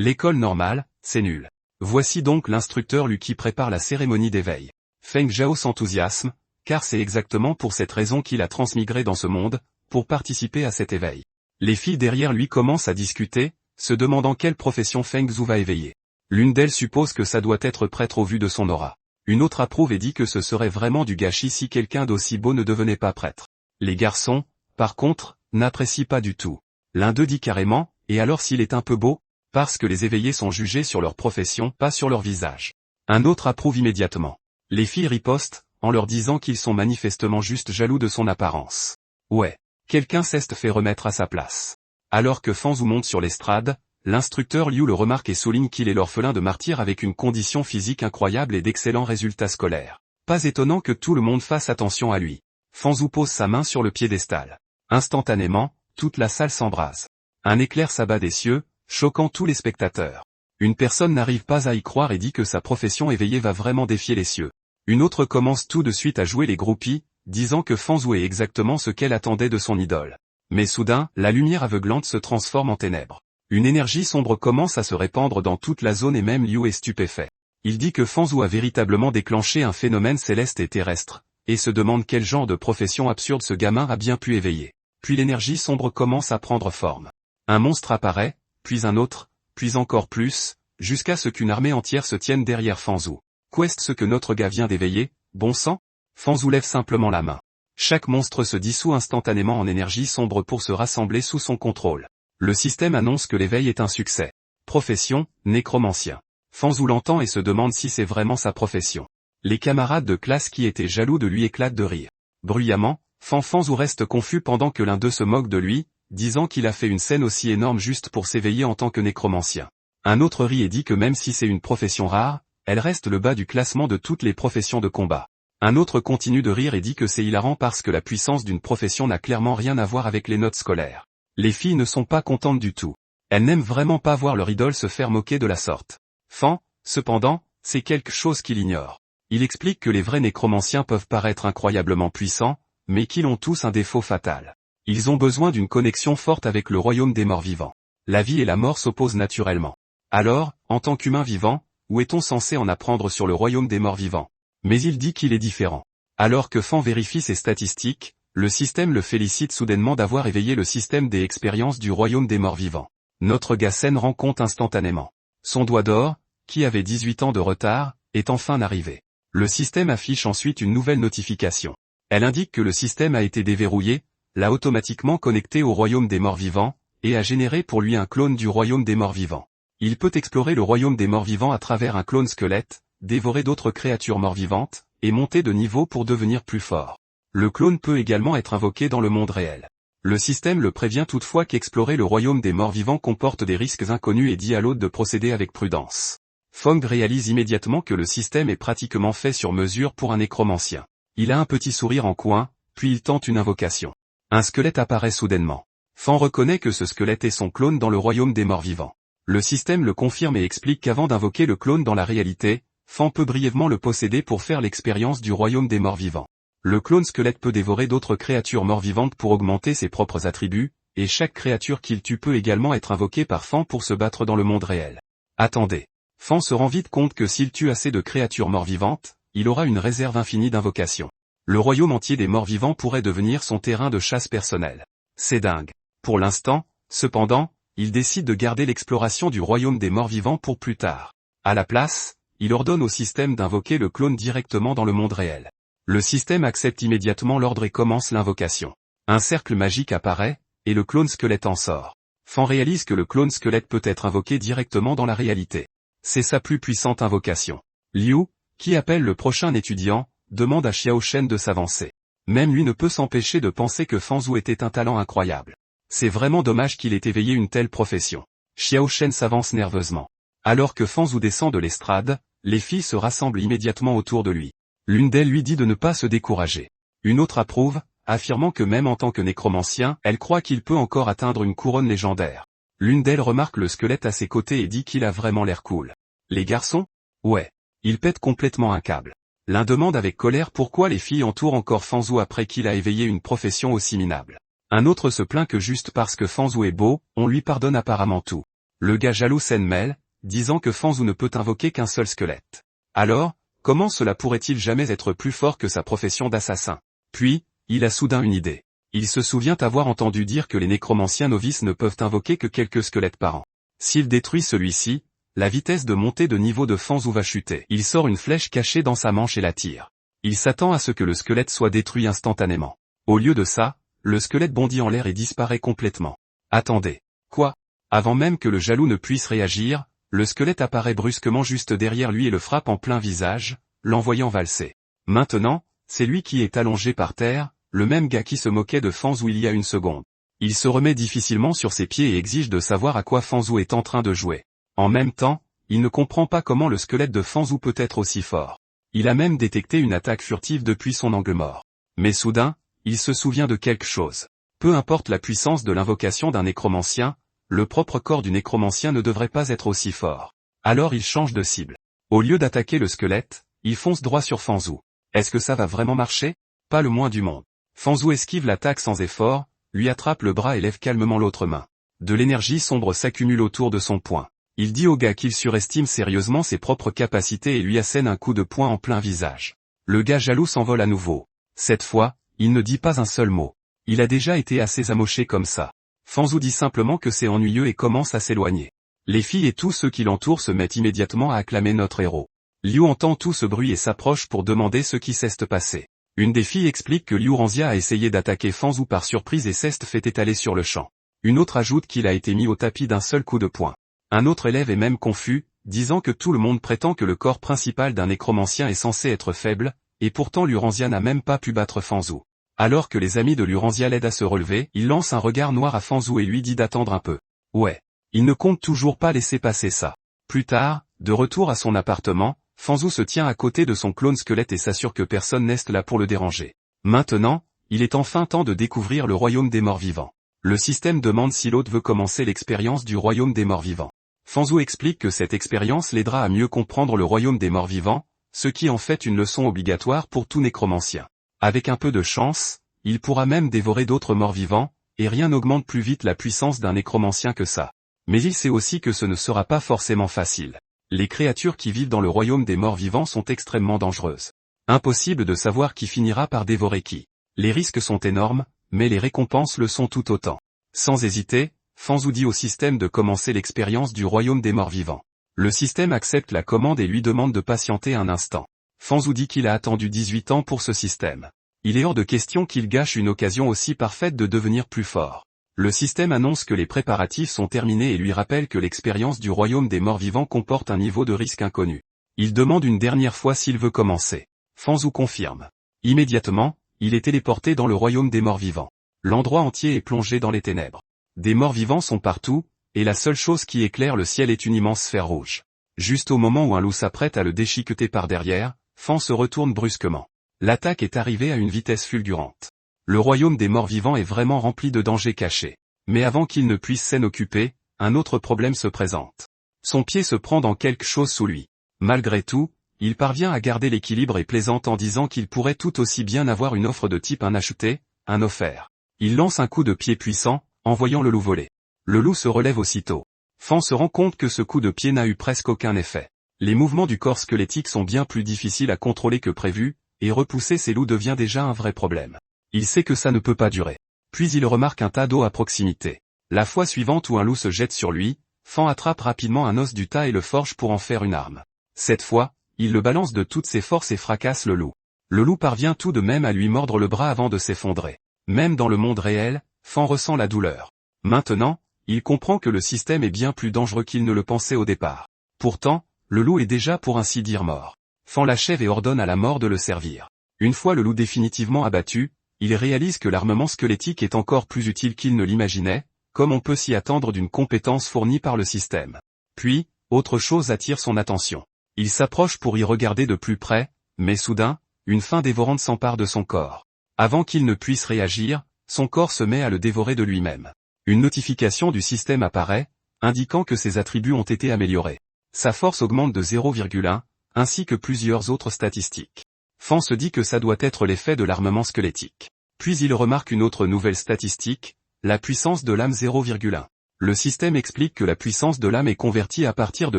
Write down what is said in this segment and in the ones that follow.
L'école normale, c'est nul. Voici donc l'instructeur Liu qui prépare la cérémonie d'éveil. Feng Zhao s'enthousiasme, car c'est exactement pour cette raison qu'il a transmigré dans ce monde, pour participer à cet éveil. Les filles derrière lui commencent à discuter, se demandant quelle profession Feng Zhou va éveiller. L'une d'elles suppose que ça doit être prêtre au vu de son aura. Une autre approuve et dit que ce serait vraiment du gâchis si quelqu'un d'aussi beau ne devenait pas prêtre. Les garçons, par contre, n'apprécient pas du tout. L'un d'eux dit carrément, et alors s'il est un peu beau, parce que les éveillés sont jugés sur leur profession, pas sur leur visage. Un autre approuve immédiatement. Les filles ripostent, en leur disant qu'ils sont manifestement juste jaloux de son apparence. Ouais. Quelqu'un s'est fait remettre à sa place. Alors que Feng Zhou monte sur l'estrade, l'instructeur Liu le remarque et souligne qu'il est l'orphelin de martyrs avec une condition physique incroyable et d'excellents résultats scolaires. Pas étonnant que tout le monde fasse attention à lui. Feng Zhou pose sa main sur le piédestal. Instantanément, toute la salle s'embrase. Un éclair s'abat des cieux, choquant tous les spectateurs. Une personne n'arrive pas à y croire et dit que sa profession éveillée va vraiment défier les cieux. Une autre commence tout de suite à jouer les groupies, disant que Feng Zhou est exactement ce qu'elle attendait de son idole. Mais soudain, la lumière aveuglante se transforme en ténèbres. Une énergie sombre commence à se répandre dans toute la zone et même Liu est stupéfait. Il dit que Feng Zhou a véritablement déclenché un phénomène céleste et terrestre, et se demande quel genre de profession absurde ce gamin a bien pu éveiller. Puis l'énergie sombre commence à prendre forme. Un monstre apparaît, puis un autre, puis encore plus, jusqu'à ce qu'une armée entière se tienne derrière Feng Zhou. Qu'est-ce que notre gars vient d'éveiller, bon sang? Feng Zhou lève simplement la main. Chaque monstre se dissout instantanément en énergie sombre pour se rassembler sous son contrôle. Le système annonce que l'éveil est un succès. Profession, nécromancien. Feng Zhou l'entend et se demande si c'est vraiment sa profession. Les camarades de classe qui étaient jaloux de lui éclatent de rire. Bruyamment, Feng Zhou reste confus pendant que l'un d'eux se moque de lui, disant qu'il a fait une scène aussi énorme juste pour s'éveiller en tant que nécromancien. Un autre rit et dit que même si c'est une profession rare, elle reste le bas du classement de toutes les professions de combat. Un autre continue de rire et dit que c'est hilarant parce que la puissance d'une profession n'a clairement rien à voir avec les notes scolaires. Les filles ne sont pas contentes du tout. Elles n'aiment vraiment pas voir leur idole se faire moquer de la sorte. Feng, cependant, c'est quelque chose qu'il ignore. Il explique que les vrais nécromanciens peuvent paraître incroyablement puissants, mais qu'ils ont tous un défaut fatal. Ils ont besoin d'une connexion forte avec le royaume des morts vivants. La vie et la mort s'opposent naturellement. Alors, en tant qu'humain vivant, où est-on censé en apprendre sur le royaume des morts vivants? Mais il dit qu'il est différent. Alors que Feng vérifie ses statistiques, le système le félicite soudainement d'avoir éveillé le système des expériences du royaume des morts vivants. Notre gars s'en rend compte instantanément. Son doigt d'or, qui avait 18 ans de retard, est enfin arrivé. Le système affiche ensuite une nouvelle notification. Elle indique que le système a été déverrouillé, l'a automatiquement connecté au royaume des morts vivants, et a généré pour lui un clone du royaume des morts vivants. Il peut explorer le royaume des morts vivants à travers un clone squelette, dévorer d'autres créatures mort-vivantes, et monter de niveau pour devenir plus fort. Le clone peut également être invoqué dans le monde réel. Le système le prévient toutefois qu'explorer le royaume des morts vivants comporte des risques inconnus et dit à l'hôte de procéder avec prudence. Feng réalise immédiatement que le système est pratiquement fait sur mesure pour un nécromancien. Il a un petit sourire en coin, puis il tente une invocation. Un squelette apparaît soudainement. Feng reconnaît que ce squelette est son clone dans le royaume des morts vivants. Le système le confirme et explique qu'avant d'invoquer le clone dans la réalité, Feng peut brièvement le posséder pour faire l'expérience du royaume des morts vivants. Le clone squelette peut dévorer d'autres créatures mort-vivantes pour augmenter ses propres attributs, et chaque créature qu'il tue peut également être invoquée par Feng pour se battre dans le monde réel. Attendez. Feng se rend vite compte que s'il tue assez de créatures mort-vivantes, il aura une réserve infinie d'invocations. Le royaume entier des morts-vivants pourrait devenir son terrain de chasse personnel. C'est dingue. Pour l'instant, cependant, il décide de garder l'exploration du royaume des morts-vivants pour plus tard. À la place, il ordonne au système d'invoquer le clone directement dans le monde réel. Le système accepte immédiatement l'ordre et commence l'invocation. Un cercle magique apparaît, et le clone squelette en sort. Feng réalise que le clone squelette peut être invoqué directement dans la réalité. C'est sa plus puissante invocation. Liu, qui appelle le prochain étudiant, demande à Xiao Shen de s'avancer. Même lui ne peut s'empêcher de penser que Feng Zhou était un talent incroyable. C'est vraiment dommage qu'il ait éveillé une telle profession. Xiao Shen s'avance nerveusement. Alors que Feng Zhou descend de l'estrade, les filles se rassemblent immédiatement autour de lui. L'une d'elles lui dit de ne pas se décourager. Une autre approuve, affirmant que même en tant que nécromancien, elle croit qu'il peut encore atteindre une couronne légendaire. L'une d'elles remarque le squelette à ses côtés et dit qu'il a vraiment l'air cool. Les garçons? Ouais. Il pète complètement un câble. L'un demande avec colère pourquoi les filles entourent encore Feng Zhou après qu'il a éveillé une profession aussi minable. Un autre se plaint que juste parce que Feng Zhou est beau, on lui pardonne apparemment tout. Le gars jaloux s'en mêle, disant que Fanzou ne peut invoquer qu'un seul squelette. Alors, comment cela pourrait-il jamais être plus fort que sa profession d'assassin? Puis, il a soudain une idée. Il se souvient avoir entendu dire que les nécromanciens novices ne peuvent invoquer que quelques squelettes par an. S'il détruit celui-ci, la vitesse de montée de niveau de Fanzou va chuter. Il sort une flèche cachée dans sa manche et la tire. Il s'attend à ce que le squelette soit détruit instantanément. Au lieu de ça, le squelette bondit en l'air et disparaît complètement. Attendez. Quoi? Avant même que le jaloux ne puisse réagir, le squelette apparaît brusquement juste derrière lui et le frappe en plein visage, l'envoyant valser. Maintenant, c'est lui qui est allongé par terre, le même gars qui se moquait de Fanzou il y a une seconde. Il se remet difficilement sur ses pieds et exige de savoir à quoi Fanzou est en train de jouer. En même temps, il ne comprend pas comment le squelette de Fanzou peut être aussi fort. Il a même détecté une attaque furtive depuis son angle mort. Mais soudain, il se souvient de quelque chose. Peu importe la puissance de l'invocation d'un nécromancien, le propre corps du nécromancien ne devrait pas être aussi fort. Alors il change de cible. Au lieu d'attaquer le squelette, il fonce droit sur Fanzou. Est-ce que ça va vraiment marcher? Pas le moins du monde. Fanzou esquive l'attaque sans effort, lui attrape le bras et lève calmement l'autre main. De l'énergie sombre s'accumule autour de son poing. Il dit au gars qu'il surestime sérieusement ses propres capacités et lui assène un coup de poing en plein visage. Le gars jaloux s'envole à nouveau. Cette fois, il ne dit pas un seul mot. Il a déjà été assez amoché comme ça. Fanzou dit simplement que c'est ennuyeux et commence à s'éloigner. Les filles et tous ceux qui l'entourent se mettent immédiatement à acclamer notre héros. Liu entend tout ce bruit et s'approche pour demander ce qui s'est passé. Une des filles explique que Liu Ranzia a essayé d'attaquer Fanzou par surprise et s'est fait étaler sur le champ. Une autre ajoute qu'il a été mis au tapis d'un seul coup de poing. Un autre élève est même confus, disant que tout le monde prétend que le corps principal d'un nécromancien est censé être faible, et pourtant Liu Ranzia n'a même pas pu battre Fanzou. Alors que les amis de Liu Ranzia l'aident à se relever, il lance un regard noir à Fanzou et lui dit d'attendre un peu. Ouais. Il ne compte toujours pas laisser passer ça. Plus tard, de retour à son appartement, Fanzou se tient à côté de son clone squelette et s'assure que personne n'est là pour le déranger. Maintenant, il est enfin temps de découvrir le royaume des morts vivants. Le système demande si l'hôte veut commencer l'expérience du royaume des morts vivants. Fanzou explique que cette expérience l'aidera à mieux comprendre le royaume des morts vivants, ce qui en fait une leçon obligatoire pour tout nécromancien. Avec un peu de chance, il pourra même dévorer d'autres morts vivants, et rien n'augmente plus vite la puissance d'un nécromancien que ça. Mais il sait aussi que ce ne sera pas forcément facile. Les créatures qui vivent dans le royaume des morts vivants sont extrêmement dangereuses. Impossible de savoir qui finira par dévorer qui. Les risques sont énormes, mais les récompenses le sont tout autant. Sans hésiter, Fanzou dit au système de commencer l'expérience du royaume des morts vivants. Le système accepte la commande et lui demande de patienter un instant. Fanzou dit qu'il a attendu 18 ans pour ce système. Il est hors de question qu'il gâche une occasion aussi parfaite de devenir plus fort. Le système annonce que les préparatifs sont terminés et lui rappelle que l'expérience du royaume des morts vivants comporte un niveau de risque inconnu. Il demande une dernière fois s'il veut commencer. Fanzou confirme. Immédiatement, il est téléporté dans le royaume des morts vivants. L'endroit entier est plongé dans les ténèbres. Des morts vivants sont partout, et la seule chose qui éclaire le ciel est une immense sphère rouge. Juste au moment où un loup s'apprête à le déchiqueter par derrière, Fan se retourne brusquement. L'attaque est arrivée à une vitesse fulgurante. Le royaume des morts vivants est vraiment rempli de dangers cachés. Mais avant qu'il ne puisse s'en occuper, un autre problème se présente. Son pied se prend dans quelque chose sous lui. Malgré tout, il parvient à garder l'équilibre et plaisante en disant qu'il pourrait tout aussi bien avoir une offre de type un acheté, un offert. Il lance un coup de pied puissant, envoyant le loup voler. Le loup se relève aussitôt. Fan se rend compte que ce coup de pied n'a eu presque aucun effet. Les mouvements du corps squelettique sont bien plus difficiles à contrôler que prévu, et repousser ces loups devient déjà un vrai problème. Il sait que ça ne peut pas durer. Puis il remarque un tas d'eau à proximité. La fois suivante où un loup se jette sur lui, Fan attrape rapidement un os du tas et le forge pour en faire une arme. Cette fois, il le balance de toutes ses forces et fracasse le loup. Le loup parvient tout de même à lui mordre le bras avant de s'effondrer. Même dans le monde réel, Fan ressent la douleur. Maintenant, il comprend que le système est bien plus dangereux qu'il ne le pensait au départ. Pourtant, le loup est déjà pour ainsi dire mort. Fan l'achève et ordonne à la mort de le servir. Une fois le loup définitivement abattu, il réalise que l'armement squelettique est encore plus utile qu'il ne l'imaginait, comme on peut s'y attendre d'une compétence fournie par le système. Puis, autre chose attire son attention. Il s'approche pour y regarder de plus près, mais soudain, une faim dévorante s'empare de son corps. Avant qu'il ne puisse réagir, son corps se met à le dévorer de lui-même. Une notification du système apparaît, indiquant que ses attributs ont été améliorés. Sa force augmente de 0,1, ainsi que plusieurs autres statistiques. Fan se dit que ça doit être l'effet de l'armement squelettique. Puis il remarque une autre nouvelle statistique, la puissance de l'âme 0,1. Le système explique que la puissance de l'âme est convertie à partir de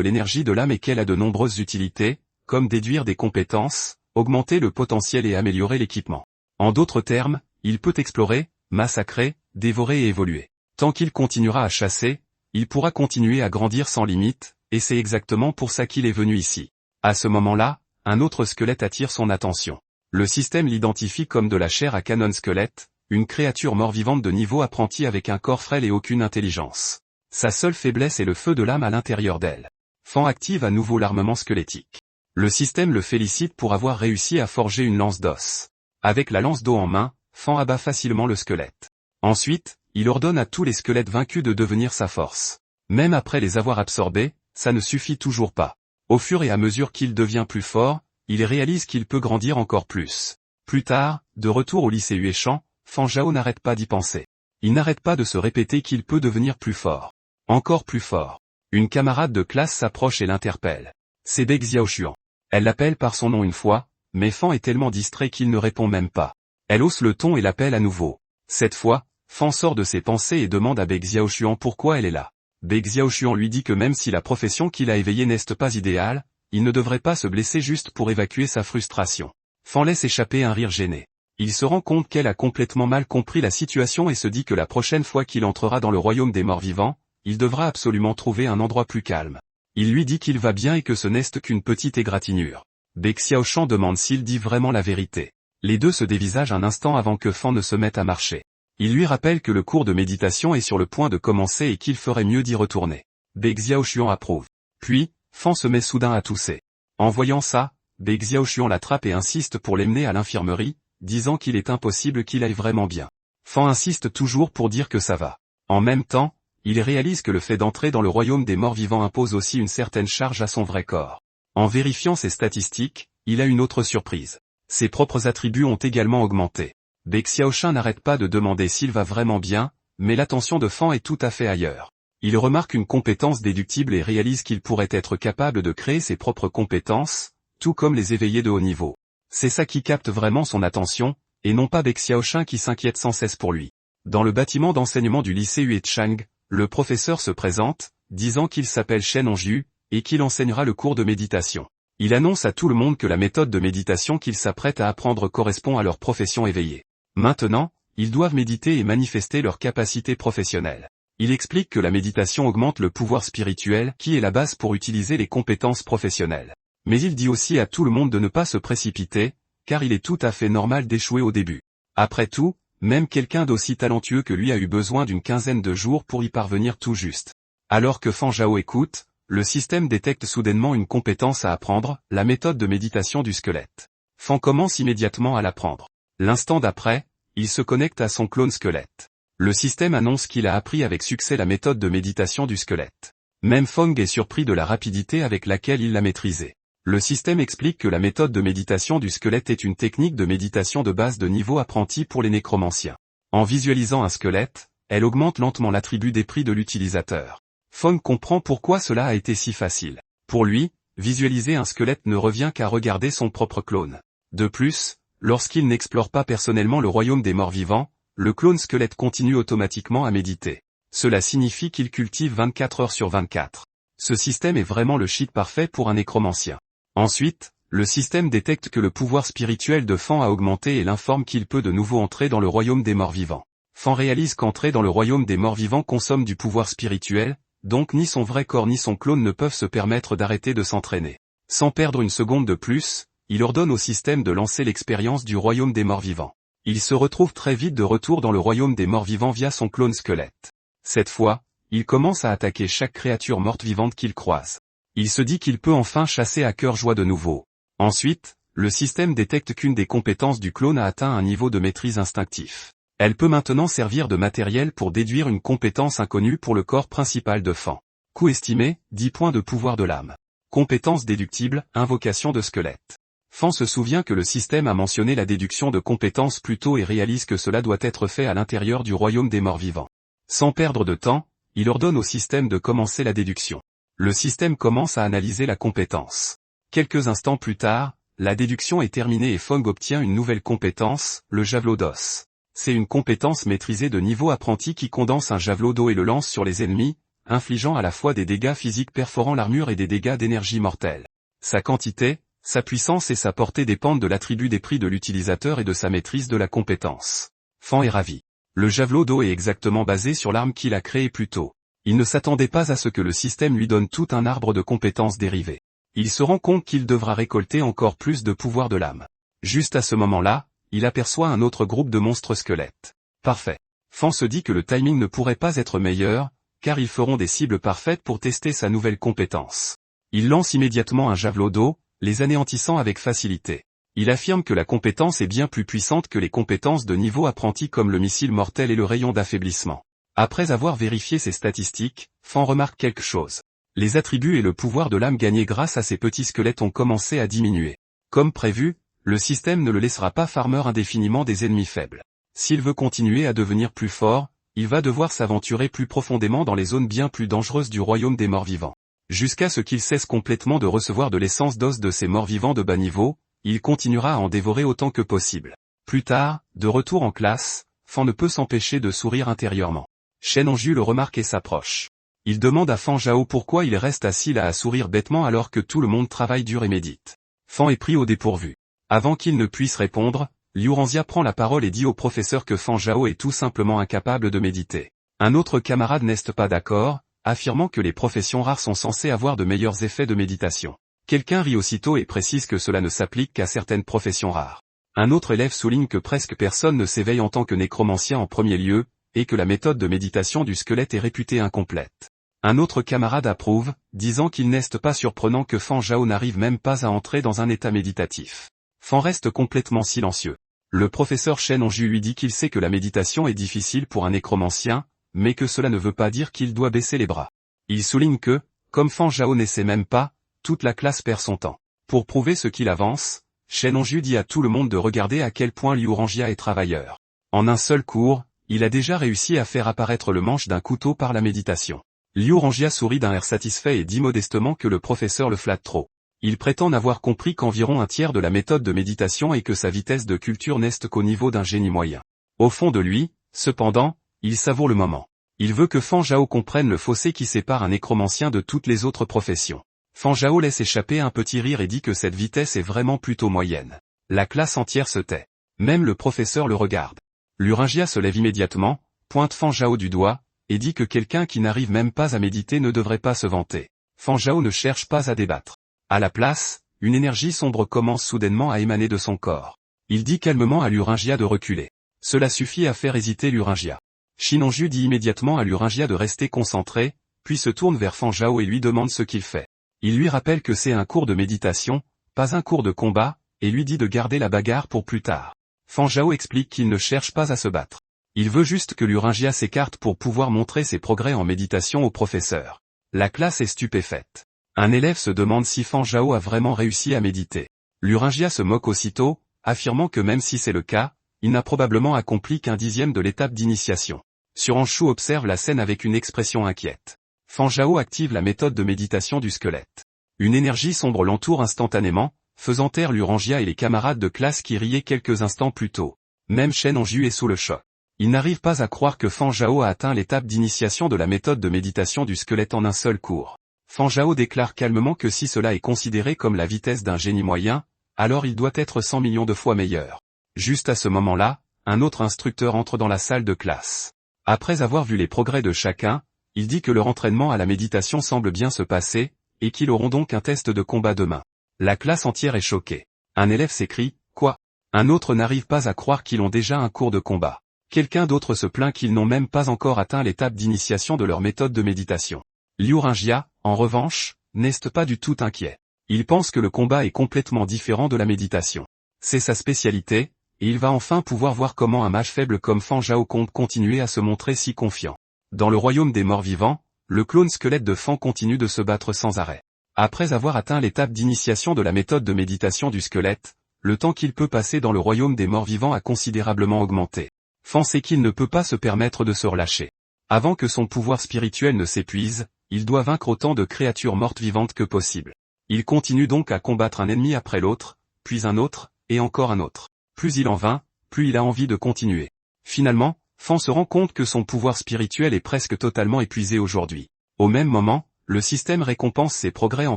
l'énergie de l'âme et qu'elle a de nombreuses utilités, comme déduire des compétences, augmenter le potentiel et améliorer l'équipement. En d'autres termes, il peut explorer, massacrer, dévorer et évoluer. Tant qu'il continuera à chasser, il pourra continuer à grandir sans limite, et c'est exactement pour ça qu'il est venu ici. À ce moment-là, un autre squelette attire son attention. Le système l'identifie comme de la chair à canon squelette, une créature mort-vivante de niveau apprenti avec un corps frêle et aucune intelligence. Sa seule faiblesse est le feu de l'âme à l'intérieur d'elle. Fan active à nouveau l'armement squelettique. Le système le félicite pour avoir réussi à forger une lance d'os. Avec la lance d'eau en main, Fan abat facilement le squelette. Ensuite, il ordonne à tous les squelettes vaincus de devenir sa force. Même après les avoir absorbés, ça ne suffit toujours pas. Au fur et à mesure qu'il devient plus fort, il réalise qu'il peut grandir encore plus. Plus tard, de retour au lycée Huechan, Fan Zhao n'arrête pas d'y penser. Il n'arrête pas de se répéter qu'il peut devenir plus fort. Encore plus fort. Une camarade de classe s'approche et l'interpelle. C'est Bec Xiaoxuan. Elle l'appelle par son nom une fois, mais Fan est tellement distrait qu'il ne répond même pas. Elle hausse le ton et l'appelle à nouveau. Cette fois, Fan sort de ses pensées et demande à Bec Xiaoxuan pourquoi elle est là. Bec Xiaoxuan lui dit que même si la profession qu'il a éveillée n'est pas idéale, il ne devrait pas se blesser juste pour évacuer sa frustration. Fan laisse échapper un rire gêné. Il se rend compte qu'elle a complètement mal compris la situation et se dit que la prochaine fois qu'il entrera dans le royaume des morts-vivants, il devra absolument trouver un endroit plus calme. Il lui dit qu'il va bien et que ce n'est qu'une petite égratignure. Bec Xiaoxuan demande s'il dit vraiment la vérité. Les deux se dévisagent un instant avant que Fan ne se mette à marcher. Il lui rappelle que le cours de méditation est sur le point de commencer et qu'il ferait mieux d'y retourner. Bec Xiaoxuan approuve. Puis, Fan se met soudain à tousser. En voyant ça, Bec Xiaoxuan l'attrape et insiste pour l'emmener à l'infirmerie, disant qu'il est impossible qu'il aille vraiment bien. Fan insiste toujours pour dire que ça va. En même temps, il réalise que le fait d'entrer dans le royaume des morts-vivants impose aussi une certaine charge à son vrai corps. En vérifiant ses statistiques, il a une autre surprise. Ses propres attributs ont également augmenté. Bec Xiaoxuan n'arrête pas de demander s'il va vraiment bien, mais l'attention de Fan est tout à fait ailleurs. Il remarque une compétence déductible et réalise qu'il pourrait être capable de créer ses propres compétences, tout comme les éveillés de haut niveau. C'est ça qui capte vraiment son attention, et non pas Bec Xiaoxuan qui s'inquiète sans cesse pour lui. Dans le bâtiment d'enseignement du lycée Huechang, le professeur se présente, disant qu'il s'appelle Shen Hongju, et qu'il enseignera le cours de méditation. Il annonce à tout le monde que la méthode de méditation qu'il s'apprête à apprendre correspond à leur profession éveillée. Maintenant, ils doivent méditer et manifester leurs capacités professionnelles. Il explique que la méditation augmente le pouvoir spirituel qui est la base pour utiliser les compétences professionnelles. Mais il dit aussi à tout le monde de ne pas se précipiter, car il est tout à fait normal d'échouer au début. Après tout, même quelqu'un d'aussi talentueux que lui a eu besoin d'une quinzaine de jours pour y parvenir tout juste. Alors que Fan Zhao écoute, le système détecte soudainement une compétence à apprendre, la méthode de méditation du squelette. Fan commence immédiatement à l'apprendre. L'instant d'après, il se connecte à son clone squelette. Le système annonce qu'il a appris avec succès la méthode de méditation du squelette. Même Fong est surpris de la rapidité avec laquelle il l'a maîtrisée. Le système explique que la méthode de méditation du squelette est une technique de méditation de base de niveau apprenti pour les nécromanciens. En visualisant un squelette, elle augmente lentement l'attribut d'esprit de l'utilisateur. Fong comprend pourquoi cela a été si facile. Pour lui, visualiser un squelette ne revient qu'à regarder son propre clone. De plus, lorsqu'il n'explore pas personnellement le royaume des morts-vivants, le clone squelette continue automatiquement à méditer. Cela signifie qu'il cultive 24 heures sur 24. Ce système est vraiment le cheat parfait pour un nécromancien. Ensuite, le système détecte que le pouvoir spirituel de Fan a augmenté et l'informe qu'il peut de nouveau entrer dans le royaume des morts-vivants. Fan réalise qu'entrer dans le royaume des morts-vivants consomme du pouvoir spirituel, donc ni son vrai corps ni son clone ne peuvent se permettre d'arrêter de s'entraîner. Sans perdre une seconde de plus, il ordonne au système de lancer l'expérience du royaume des morts-vivants. Il se retrouve très vite de retour dans le royaume des morts-vivants via son clone squelette. Cette fois, il commence à attaquer chaque créature morte-vivante qu'il croise. Il se dit qu'il peut enfin chasser à cœur joie de nouveau. Ensuite, le système détecte qu'une des compétences du clone a atteint un niveau de maîtrise instinctif. Elle peut maintenant servir de matériel pour déduire une compétence inconnue pour le corps principal de Fan. Coût estimé, 10 points de pouvoir de l'âme. Compétence déductible, invocation de squelette. Fan se souvient que le système a mentionné la déduction de compétences plus tôt et réalise que cela doit être fait à l'intérieur du royaume des morts-vivants. Sans perdre de temps, il ordonne au système de commencer la déduction. Le système commence à analyser la compétence. Quelques instants plus tard, la déduction est terminée et Fong obtient une nouvelle compétence, le javelot d'os. C'est une compétence maîtrisée de niveau apprenti qui condense un javelot d'eau et le lance sur les ennemis, infligeant à la fois des dégâts physiques perforant l'armure et des dégâts d'énergie mortelle. Sa quantité, sa puissance et sa portée dépendent de l'attribut des prix de l'utilisateur et de sa maîtrise de la compétence. Fan est ravi. Le javelot d'eau est exactement basé sur l'arme qu'il a créée plus tôt. Il ne s'attendait pas à ce que le système lui donne tout un arbre de compétences dérivées. Il se rend compte qu'il devra récolter encore plus de pouvoir de l'âme. Juste à ce moment-là, il aperçoit un autre groupe de monstres squelettes. Parfait. Fan se dit que le timing ne pourrait pas être meilleur, car ils feront des cibles parfaites pour tester sa nouvelle compétence. Il lance immédiatement un javelot d'eau, les anéantissant avec facilité. Il affirme que la compétence est bien plus puissante que les compétences de niveau apprenti comme le missile mortel et le rayon d'affaiblissement. Après avoir vérifié ses statistiques, Fan remarque quelque chose. Les attributs et le pouvoir de l'âme gagnés grâce à ces petits squelettes ont commencé à diminuer. Comme prévu, le système ne le laissera pas farmer indéfiniment des ennemis faibles. S'il veut continuer à devenir plus fort, il va devoir s'aventurer plus profondément dans les zones bien plus dangereuses du royaume des morts-vivants. Jusqu'à ce qu'il cesse complètement de recevoir de l'essence d'os de ces morts-vivants de bas niveau, il continuera à en dévorer autant que possible. Plus tard, de retour en classe, Fan ne peut s'empêcher de sourire intérieurement. Shen Anju le remarque et s'approche. Il demande à Fan Zhao pourquoi il reste assis là à sourire bêtement alors que tout le monde travaille dur et médite. Fan est pris au dépourvu. Avant qu'il ne puisse répondre, Liu Ranxia prend la parole et dit au professeur que Fan Zhao est tout simplement incapable de méditer. Un autre camarade n'est pas d'accord, affirmant que les professions rares sont censées avoir de meilleurs effets de méditation. Quelqu'un rit aussitôt et précise que cela ne s'applique qu'à certaines professions rares. Un autre élève souligne que presque personne ne s'éveille en tant que nécromancien en premier lieu, et que la méthode de méditation du squelette est réputée incomplète. Un autre camarade approuve, disant qu'il n'est pas surprenant que Fan Zhao n'arrive même pas à entrer dans un état méditatif. Fan reste complètement silencieux. Le professeur Shen Anju lui dit qu'il sait que la méditation est difficile pour un nécromancien, mais que cela ne veut pas dire qu'il doit baisser les bras. Il souligne que, comme Fan Zhao n'essaie même pas, toute la classe perd son temps. Pour prouver ce qu'il avance, Shen Anju dit à tout le monde de regarder à quel point Liu Ranxia est travailleur. En un seul cours, il a déjà réussi à faire apparaître le manche d'un couteau par la méditation. Liu Ranxia sourit d'un air satisfait et dit modestement que le professeur le flatte trop. Il prétend n'avoir compris qu'environ un tiers de la méthode de méditation et que sa vitesse de culture n'est qu'au niveau d'un génie moyen. Au fond de lui, cependant, il savoure le moment. Il veut que Fan Zhao comprenne le fossé qui sépare un nécromancien de toutes les autres professions. Fan Zhao laisse échapper un petit rire et dit que cette vitesse est vraiment plutôt moyenne. La classe entière se tait. Même le professeur le regarde. Liu Ranxia se lève immédiatement, pointe Fan Zhao du doigt, et dit que quelqu'un qui n'arrive même pas à méditer ne devrait pas se vanter. Fan Zhao ne cherche pas à débattre. À la place, une énergie sombre commence soudainement à émaner de son corps. Il dit calmement à Liu Ranxia de reculer. Cela suffit à faire hésiter Liu Ranxia. Shen Anju dit immédiatement à Liu Ranxia de rester concentré, puis se tourne vers Fan Zhao et lui demande ce qu'il fait. Il lui rappelle que c'est un cours de méditation, pas un cours de combat, et lui dit de garder la bagarre pour plus tard. Fan Zhao explique qu'il ne cherche pas à se battre. Il veut juste que Liu Ranxia s'écarte pour pouvoir montrer ses progrès en méditation au professeur. La classe est stupéfaite. Un élève se demande si Fan Zhao a vraiment réussi à méditer. Liu Ranxia se moque aussitôt, affirmant que même si c'est le cas, il n'a probablement accompli qu'un dixième de l'étape d'initiation. Suranshu observe la scène avec une expression inquiète. Fan Zhao active la méthode de méditation du squelette. Une énergie sombre l'entoure instantanément, faisant taire Liu Ranxia et les camarades de classe qui riaient quelques instants plus tôt. Même Shen Anju est sous le choc. Il n'arrive pas à croire que Fan Zhao a atteint l'étape d'initiation de la méthode de méditation du squelette en un seul cours. Fan Zhao déclare calmement que si cela est considéré comme la vitesse d'un génie moyen, alors il doit être 100 millions de fois meilleur. Juste à ce moment-là, un autre instructeur entre dans la salle de classe. Après avoir vu les progrès de chacun, il dit que leur entraînement à la méditation semble bien se passer, et qu'ils auront donc un test de combat demain. La classe entière est choquée. Un élève s'écrie, « Quoi ?» Un autre n'arrive pas à croire qu'ils ont déjà un cours de combat. Quelqu'un d'autre se plaint qu'ils n'ont même pas encore atteint l'étape d'initiation de leur méthode de méditation. Liu Ranxia, en revanche, n'est pas du tout inquiet. Il pense que le combat est complètement différent de la méditation. C'est sa spécialité, et il va enfin pouvoir voir comment un mage faible comme Fan Zhao compte continuer à se montrer si confiant. Dans le royaume des morts vivants, le clone squelette de Fan continue de se battre sans arrêt. Après avoir atteint l'étape d'initiation de la méthode de méditation du squelette, le temps qu'il peut passer dans le royaume des morts vivants a considérablement augmenté. Fan sait qu'il ne peut pas se permettre de se relâcher. Avant que son pouvoir spirituel ne s'épuise, il doit vaincre autant de créatures mortes vivantes que possible. Il continue donc à combattre un ennemi après l'autre, puis un autre, et encore un autre. Plus il en vainc, plus il a envie de continuer. Finalement, Fan se rend compte que son pouvoir spirituel est presque totalement épuisé aujourd'hui. Au même moment, le système récompense ses progrès en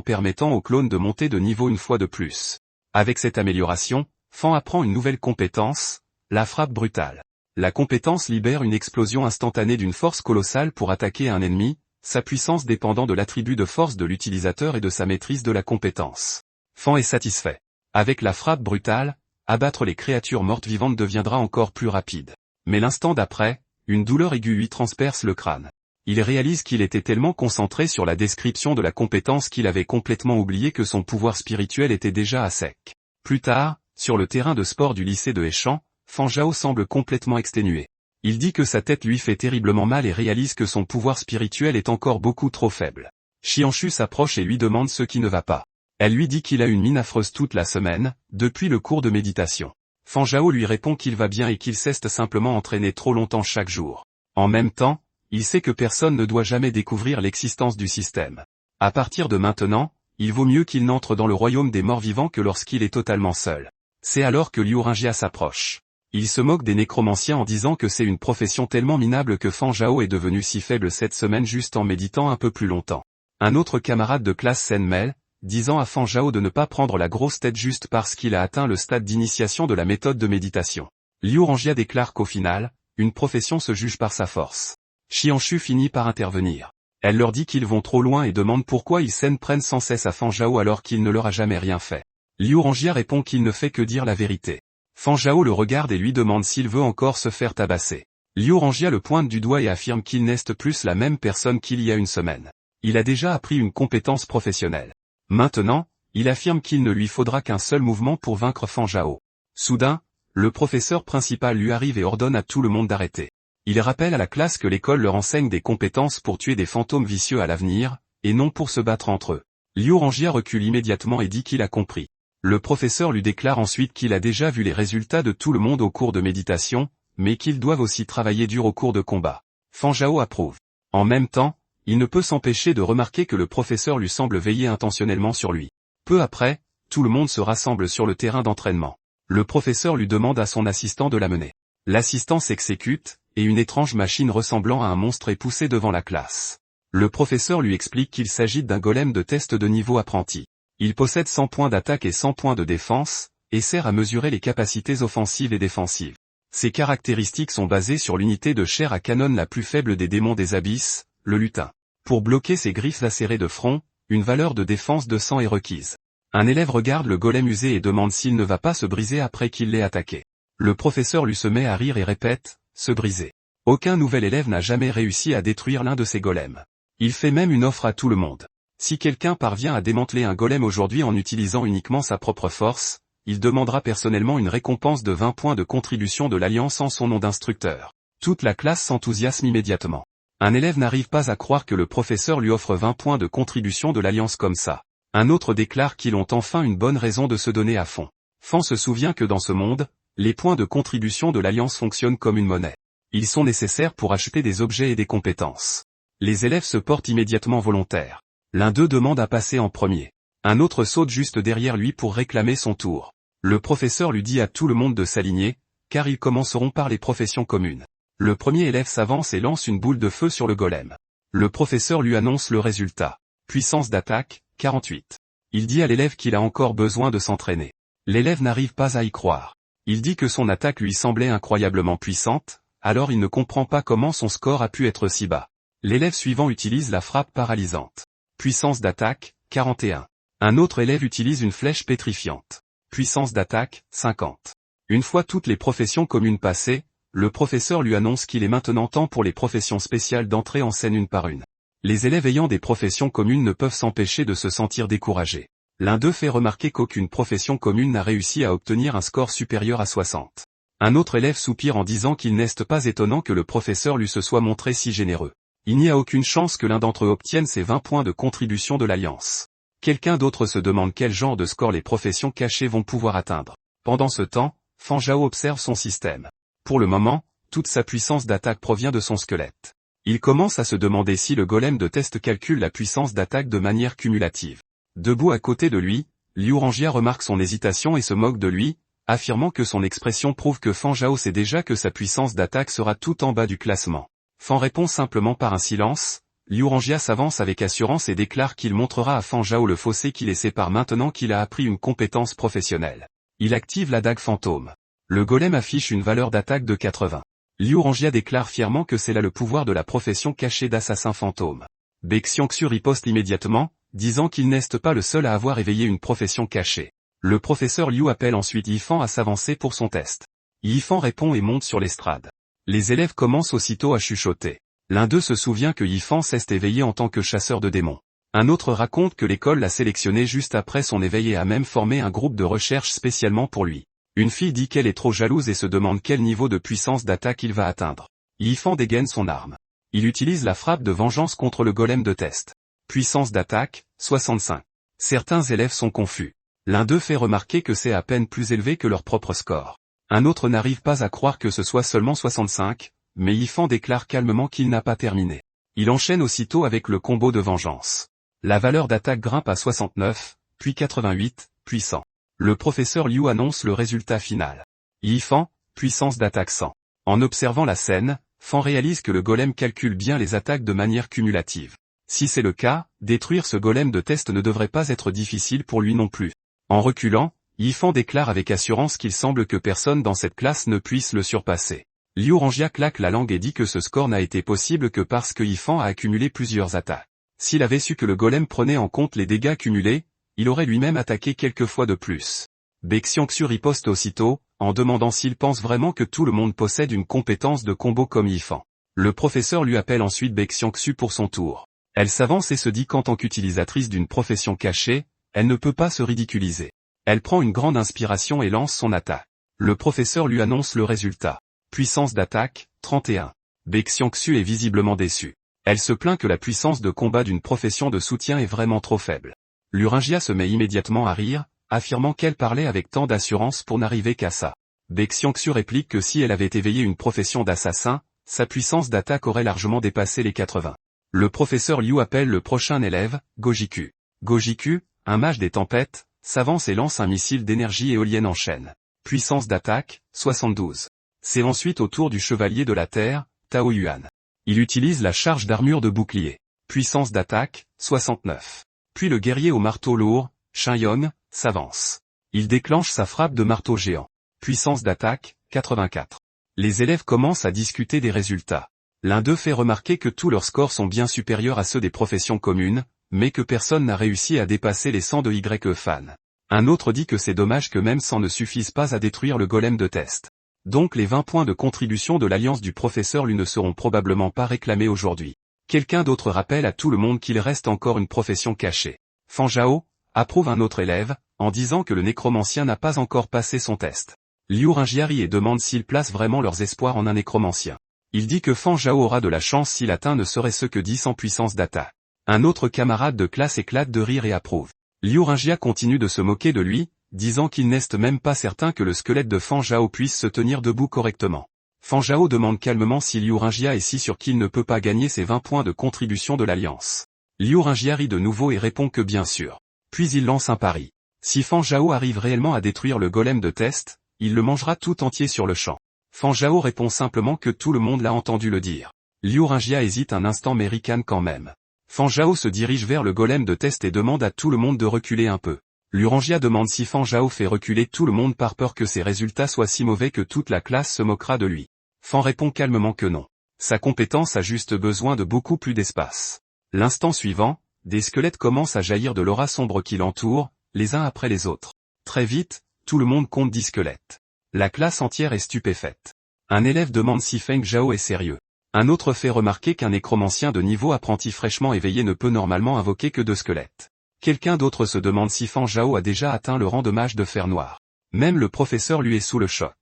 permettant au clone de monter de niveau une fois de plus. Avec cette amélioration, Fan apprend une nouvelle compétence, la frappe brutale. La compétence libère une explosion instantanée d'une force colossale pour attaquer un ennemi, sa puissance dépendant de l'attribut de force de l'utilisateur et de sa maîtrise de la compétence. Fan est satisfait. Avec la frappe brutale, abattre les créatures mortes vivantes deviendra encore plus rapide. Mais l'instant d'après, une douleur aiguë lui transperce le crâne. Il réalise qu'il était tellement concentré sur la description de la compétence qu'il avait complètement oublié que son pouvoir spirituel était déjà à sec. Plus tard, sur le terrain de sport du lycée de Heishan, Fan Zhao semble complètement exténué. Il dit que sa tête lui fait terriblement mal et réalise que son pouvoir spirituel est encore beaucoup trop faible. Xianxu s'approche et lui demande ce qui ne va pas. Elle lui dit qu'il a une mine affreuse toute la semaine, depuis le cours de méditation. Fan Zhao lui répond qu'il va bien et qu'il s'est simplement entraîné trop longtemps chaque jour. En même temps, il sait que personne ne doit jamais découvrir l'existence du système. À partir de maintenant, il vaut mieux qu'il n'entre dans le royaume des morts vivants que lorsqu'il est totalement seul. C'est alors que Liu Ringjia s'approche. Il se moque des nécromanciens en disant que c'est une profession tellement minable que Fan Zhao est devenu si faible cette semaine juste en méditant un peu plus longtemps. Un autre camarade de classe s'en mêle, disant à Fan Zhao de ne pas prendre la grosse tête juste parce qu'il a atteint le stade d'initiation de la méthode de méditation. Liu Ringjia déclare qu'au final, une profession se juge par sa force. Xianxu finit par intervenir. Elle leur dit qu'ils vont trop loin et demande pourquoi ils s'en prennent sans cesse à Fan Zhao alors qu'il ne leur a jamais rien fait. Liu Ringjia répond qu'il ne fait que dire la vérité. Fan Zhao le regarde et lui demande s'il veut encore se faire tabasser. Liu Ringjia le pointe du doigt et affirme qu'il n'est plus la même personne qu'il y a une semaine. Il a déjà appris une compétence professionnelle. Maintenant, il affirme qu'il ne lui faudra qu'un seul mouvement pour vaincre Fan Zhao. Soudain, le professeur principal lui arrive et ordonne à tout le monde d'arrêter. Il rappelle à la classe que l'école leur enseigne des compétences pour tuer des fantômes vicieux à l'avenir, et non pour se battre entre eux. Liu Ringjia recule immédiatement et dit qu'il a compris. Le professeur lui déclare ensuite qu'il a déjà vu les résultats de tout le monde au cours de méditation, mais qu'ils doivent aussi travailler dur au cours de combat. Fan Zhao approuve. En même temps, il ne peut s'empêcher de remarquer que le professeur lui semble veiller intentionnellement sur lui. Peu après, tout le monde se rassemble sur le terrain d'entraînement. Le professeur lui demande à son assistant de l'amener. L'assistant s'exécute, et une étrange machine ressemblant à un monstre est poussée devant la classe. Le professeur lui explique qu'il s'agit d'un golem de test de niveau apprenti. Il possède 100 points d'attaque et 100 points de défense, et sert à mesurer les capacités offensives et défensives. Ses caractéristiques sont basées sur l'unité de chair à canon la plus faible des démons des abysses, le lutin. Pour bloquer ses griffes lacérées de front, une valeur de défense de 100 est requise. Un élève regarde le golem usé et demande s'il ne va pas se briser après qu'il l'ait attaqué. Le professeur lui se met à rire et répète, se briser. Aucun nouvel élève n'a jamais réussi à détruire l'un de ces golems. Il fait même une offre à tout le monde. Si quelqu'un parvient à démanteler un golem aujourd'hui en utilisant uniquement sa propre force, il demandera personnellement une récompense de 20 points de contribution de l'Alliance en son nom d'instructeur. Toute la classe s'enthousiasme immédiatement. Un élève n'arrive pas à croire que le professeur lui offre 20 points de contribution de l'Alliance comme ça. Un autre déclare qu'ils ont enfin une bonne raison de se donner à fond. Fan se souvient que dans ce monde, les points de contribution de l'Alliance fonctionnent comme une monnaie. Ils sont nécessaires pour acheter des objets et des compétences. Les élèves se portent immédiatement volontaires. L'un d'eux demande à passer en premier. Un autre saute juste derrière lui pour réclamer son tour. Le professeur lui dit à tout le monde de s'aligner, car ils commenceront par les professions communes. Le premier élève s'avance et lance une boule de feu sur le golem. Le professeur lui annonce le résultat. Puissance d'attaque, 48. Il dit à l'élève qu'il a encore besoin de s'entraîner. L'élève n'arrive pas à y croire. Il dit que son attaque lui semblait incroyablement puissante, alors il ne comprend pas comment son score a pu être si bas. L'élève suivant utilise la frappe paralysante. Puissance d'attaque, 41. Un autre élève utilise une flèche pétrifiante. Puissance d'attaque, 50. Une fois toutes les professions communes passées, le professeur lui annonce qu'il est maintenant temps pour les professions spéciales d'entrer en scène une par une. Les élèves ayant des professions communes ne peuvent s'empêcher de se sentir découragés. L'un d'eux fait remarquer qu'aucune profession commune n'a réussi à obtenir un score supérieur à 60. Un autre élève soupire en disant qu'il n'est pas étonnant que le professeur lui se soit montré si généreux. Il n'y a aucune chance que l'un d'entre eux obtienne ces 20 points de contribution de l'Alliance. Quelqu'un d'autre se demande quel genre de score les professions cachées vont pouvoir atteindre. Pendant ce temps, Fan Zhao observe son système. Pour le moment, toute sa puissance d'attaque provient de son squelette. Il commence à se demander si le golem de test calcule la puissance d'attaque de manière cumulative. Debout à côté de lui, Liu Ringjia remarque son hésitation et se moque de lui, affirmant que son expression prouve que Fan Zhao sait déjà que sa puissance d'attaque sera tout en bas du classement. Fan répond simplement par un silence. Liu Rangjia s'avance avec assurance et déclare qu'il montrera à Fan Zhao le fossé qui les sépare maintenant qu'il a appris une compétence professionnelle. Il active la dague fantôme. Le golem affiche une valeur d'attaque de 80. Liu Rangjia déclare fièrement que c'est là le pouvoir de la profession cachée d'assassin fantôme. Baek Xiangsu riposte immédiatement, disant qu'il n'est pas le seul à avoir éveillé une profession cachée. Le professeur Liu appelle ensuite Yifan à s'avancer pour son test. Yifan répond et monte sur l'estrade. Les élèves commencent aussitôt à chuchoter. L'un d'eux se souvient que Yifan s'est éveillé en tant que chasseur de démons. Un autre raconte que l'école l'a sélectionné juste après son éveil et a même formé un groupe de recherche spécialement pour lui. Une fille dit qu'elle est trop jalouse et se demande quel niveau de puissance d'attaque il va atteindre. Yifan dégaine son arme. Il utilise la frappe de vengeance contre le golem de test. Puissance d'attaque, 65. Certains élèves sont confus. L'un d'eux fait remarquer que c'est à peine plus élevé que leur propre score. Un autre n'arrive pas à croire que ce soit seulement 65, mais Yifan déclare calmement qu'il n'a pas terminé. Il enchaîne aussitôt avec le combo de vengeance. La valeur d'attaque grimpe à 69, puis 88, puis 100. Le professeur Liu annonce le résultat final. Yifan, puissance d'attaque 100. En observant la scène, Fan réalise que le golem calcule bien les attaques de manière cumulative. Si c'est le cas, détruire ce golem de test ne devrait pas être difficile pour lui non plus. En reculant, Yifan déclare avec assurance qu'il semble que personne dans cette classe ne puisse le surpasser. Liu Rangjia claque la langue et dit que ce score n'a été possible que parce que Yifan a accumulé plusieurs attaques. S'il avait su que le golem prenait en compte les dégâts cumulés, il aurait lui-même attaqué quelques fois de plus. Baek Xiangsu riposte aussitôt, en demandant s'il pense vraiment que tout le monde possède une compétence de combo comme Yifan. Le professeur lui appelle ensuite Baek Xiangsu pour son tour. Elle s'avance et se dit qu'en tant qu'utilisatrice d'une profession cachée, elle ne peut pas se ridiculiser. Elle prend une grande inspiration et lance son attaque. Le professeur lui annonce le résultat. Puissance d'attaque, 31. Baek Xiangsu est visiblement déçue. Elle se plaint que la puissance de combat d'une profession de soutien est vraiment trop faible. Liu Rangjia se met immédiatement à rire, affirmant qu'elle parlait avec tant d'assurance pour n'arriver qu'à ça. Baek Xiangsu réplique que si elle avait éveillé une profession d'assassin, sa puissance d'attaque aurait largement dépassé les 80. Le professeur Liu appelle le prochain élève, Gojiku. Gojiku, un mage des tempêtes, s'avance et lance un missile d'énergie éolienne en chaîne. Puissance d'attaque, 72. C'est ensuite au tour du chevalier de la Terre, Tao Yuan. Il utilise la charge d'armure de bouclier. Puissance d'attaque, 69. Puis le guerrier au marteau lourd, Shin Yong, s'avance. Il déclenche sa frappe de marteau géant. Puissance d'attaque, 84. Les élèves commencent à discuter des résultats. L'un d'eux fait remarquer que tous leurs scores sont bien supérieurs à ceux des professions communes, mais que personne n'a réussi à dépasser les 100 de Y-Fan. Un autre dit que c'est dommage que même 100 ne suffisent pas à détruire le golem de test. Donc les 20 points de contribution de l'alliance du professeur Liu ne seront probablement pas réclamés aujourd'hui. Quelqu'un d'autre rappelle à tout le monde qu'il reste encore une profession cachée. Fan Zhao approuve un autre élève, en disant que le nécromancien n'a pas encore passé son test. Liu Rangjia rit et demande s'ils placent vraiment leurs espoirs en un nécromancien. Il dit que Fan Zhao aura de la chance s'il atteint ne serait-ce que 10 en puissance d'attaque. Un autre camarade de classe éclate de rire et approuve. Liu Rangjia continue de se moquer de lui, disant qu'il n'est même pas certain que le squelette de Fan Zhao puisse se tenir debout correctement. Fan Zhao demande calmement si Liu Rangjia est si sûr qu'il ne peut pas gagner ses 20 points de contribution de l'Alliance. Liu Rangjia rit de nouveau et répond que bien sûr. Puis il lance un pari. Si Fan Zhao arrive réellement à détruire le golem de test, il le mangera tout entier sur le champ. Fan Zhao répond simplement que tout le monde l'a entendu le dire. Liu Rangjia hésite un instant mais ricane quand même. Fan Zhao se dirige vers le golem de test et demande à tout le monde de reculer un peu. Liu Rangjia demande si Fan Zhao fait reculer tout le monde par peur que ses résultats soient si mauvais que toute la classe se moquera de lui. Fan répond calmement que non. Sa compétence a juste besoin de beaucoup plus d'espace. L'instant suivant, des squelettes commencent à jaillir de l'aura sombre qui l'entoure, les uns après les autres. Très vite, tout le monde compte 10 squelettes. La classe entière est stupéfaite. Un élève demande si Feng Zhao est sérieux. Un autre fait remarquer qu'un nécromancien de niveau apprenti fraîchement éveillé ne peut normalement invoquer que 2 squelettes. Quelqu'un d'autre se demande si Fan Zhao a déjà atteint le rang de mage de fer noir. Même le professeur lui est sous le choc.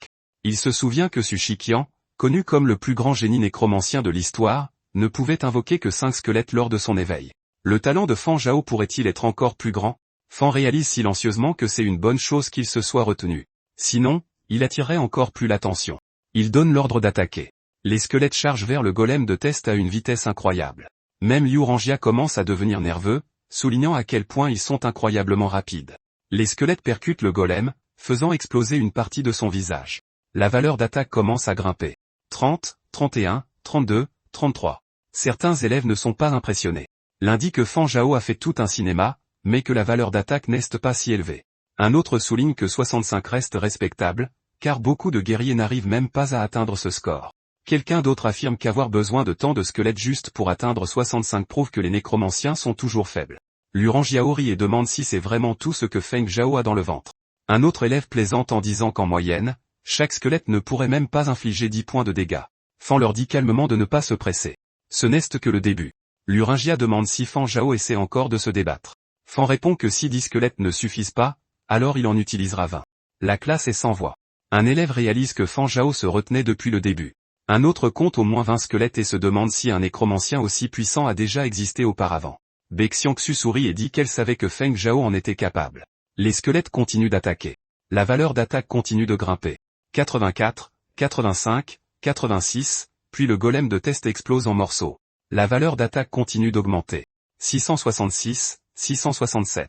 Il se souvient que Su Shiqian, connu comme le plus grand génie nécromancien de l'histoire, ne pouvait invoquer que 5 squelettes lors de son éveil. Le talent de Fan Zhao pourrait-il être encore plus grand? Fan réalise silencieusement que c'est une bonne chose qu'il se soit retenu. Sinon, il attirerait encore plus l'attention. Il donne l'ordre d'attaquer. Les squelettes chargent vers le golem de test à une vitesse incroyable. Même Liu Rangjia commence à devenir nerveux, soulignant à quel point ils sont incroyablement rapides. Les squelettes percutent le golem, faisant exploser une partie de son visage. La valeur d'attaque commence à grimper. 30, 31, 32, 33. Certains élèves ne sont pas impressionnés. L'un dit que Fan Zhao a fait tout un cinéma, mais que la valeur d'attaque n'est pas si élevée. Un autre souligne que 65 reste respectable, car beaucoup de guerriers n'arrivent même pas à atteindre ce score. Quelqu'un d'autre affirme qu'avoir besoin de tant de squelettes juste pour atteindre 65 prouve que les nécromanciens sont toujours faibles. Luranjiao rit et demande si c'est vraiment tout ce que Feng Zhao a dans le ventre. Un autre élève plaisante en disant qu'en moyenne, chaque squelette ne pourrait même pas infliger 10 points de dégâts. Fan leur dit calmement de ne pas se presser. Ce n'est que le début. Luranjia demande si Fan Zhao essaie encore de se débattre. Fan répond que si 10 squelettes ne suffisent pas, alors il en utilisera 20. La classe est sans voix. Un élève réalise que Fan Zhao se retenait depuis le début. Un autre compte au moins 20 squelettes et se demande si un nécromancien aussi puissant a déjà existé auparavant. Bexiangxu sourit et dit qu'elle savait que Feng Zhao en était capable. Les squelettes continuent d'attaquer. La valeur d'attaque continue de grimper. 84, 85, 86, puis le golem de test explose en morceaux. La valeur d'attaque continue d'augmenter. 666, 667.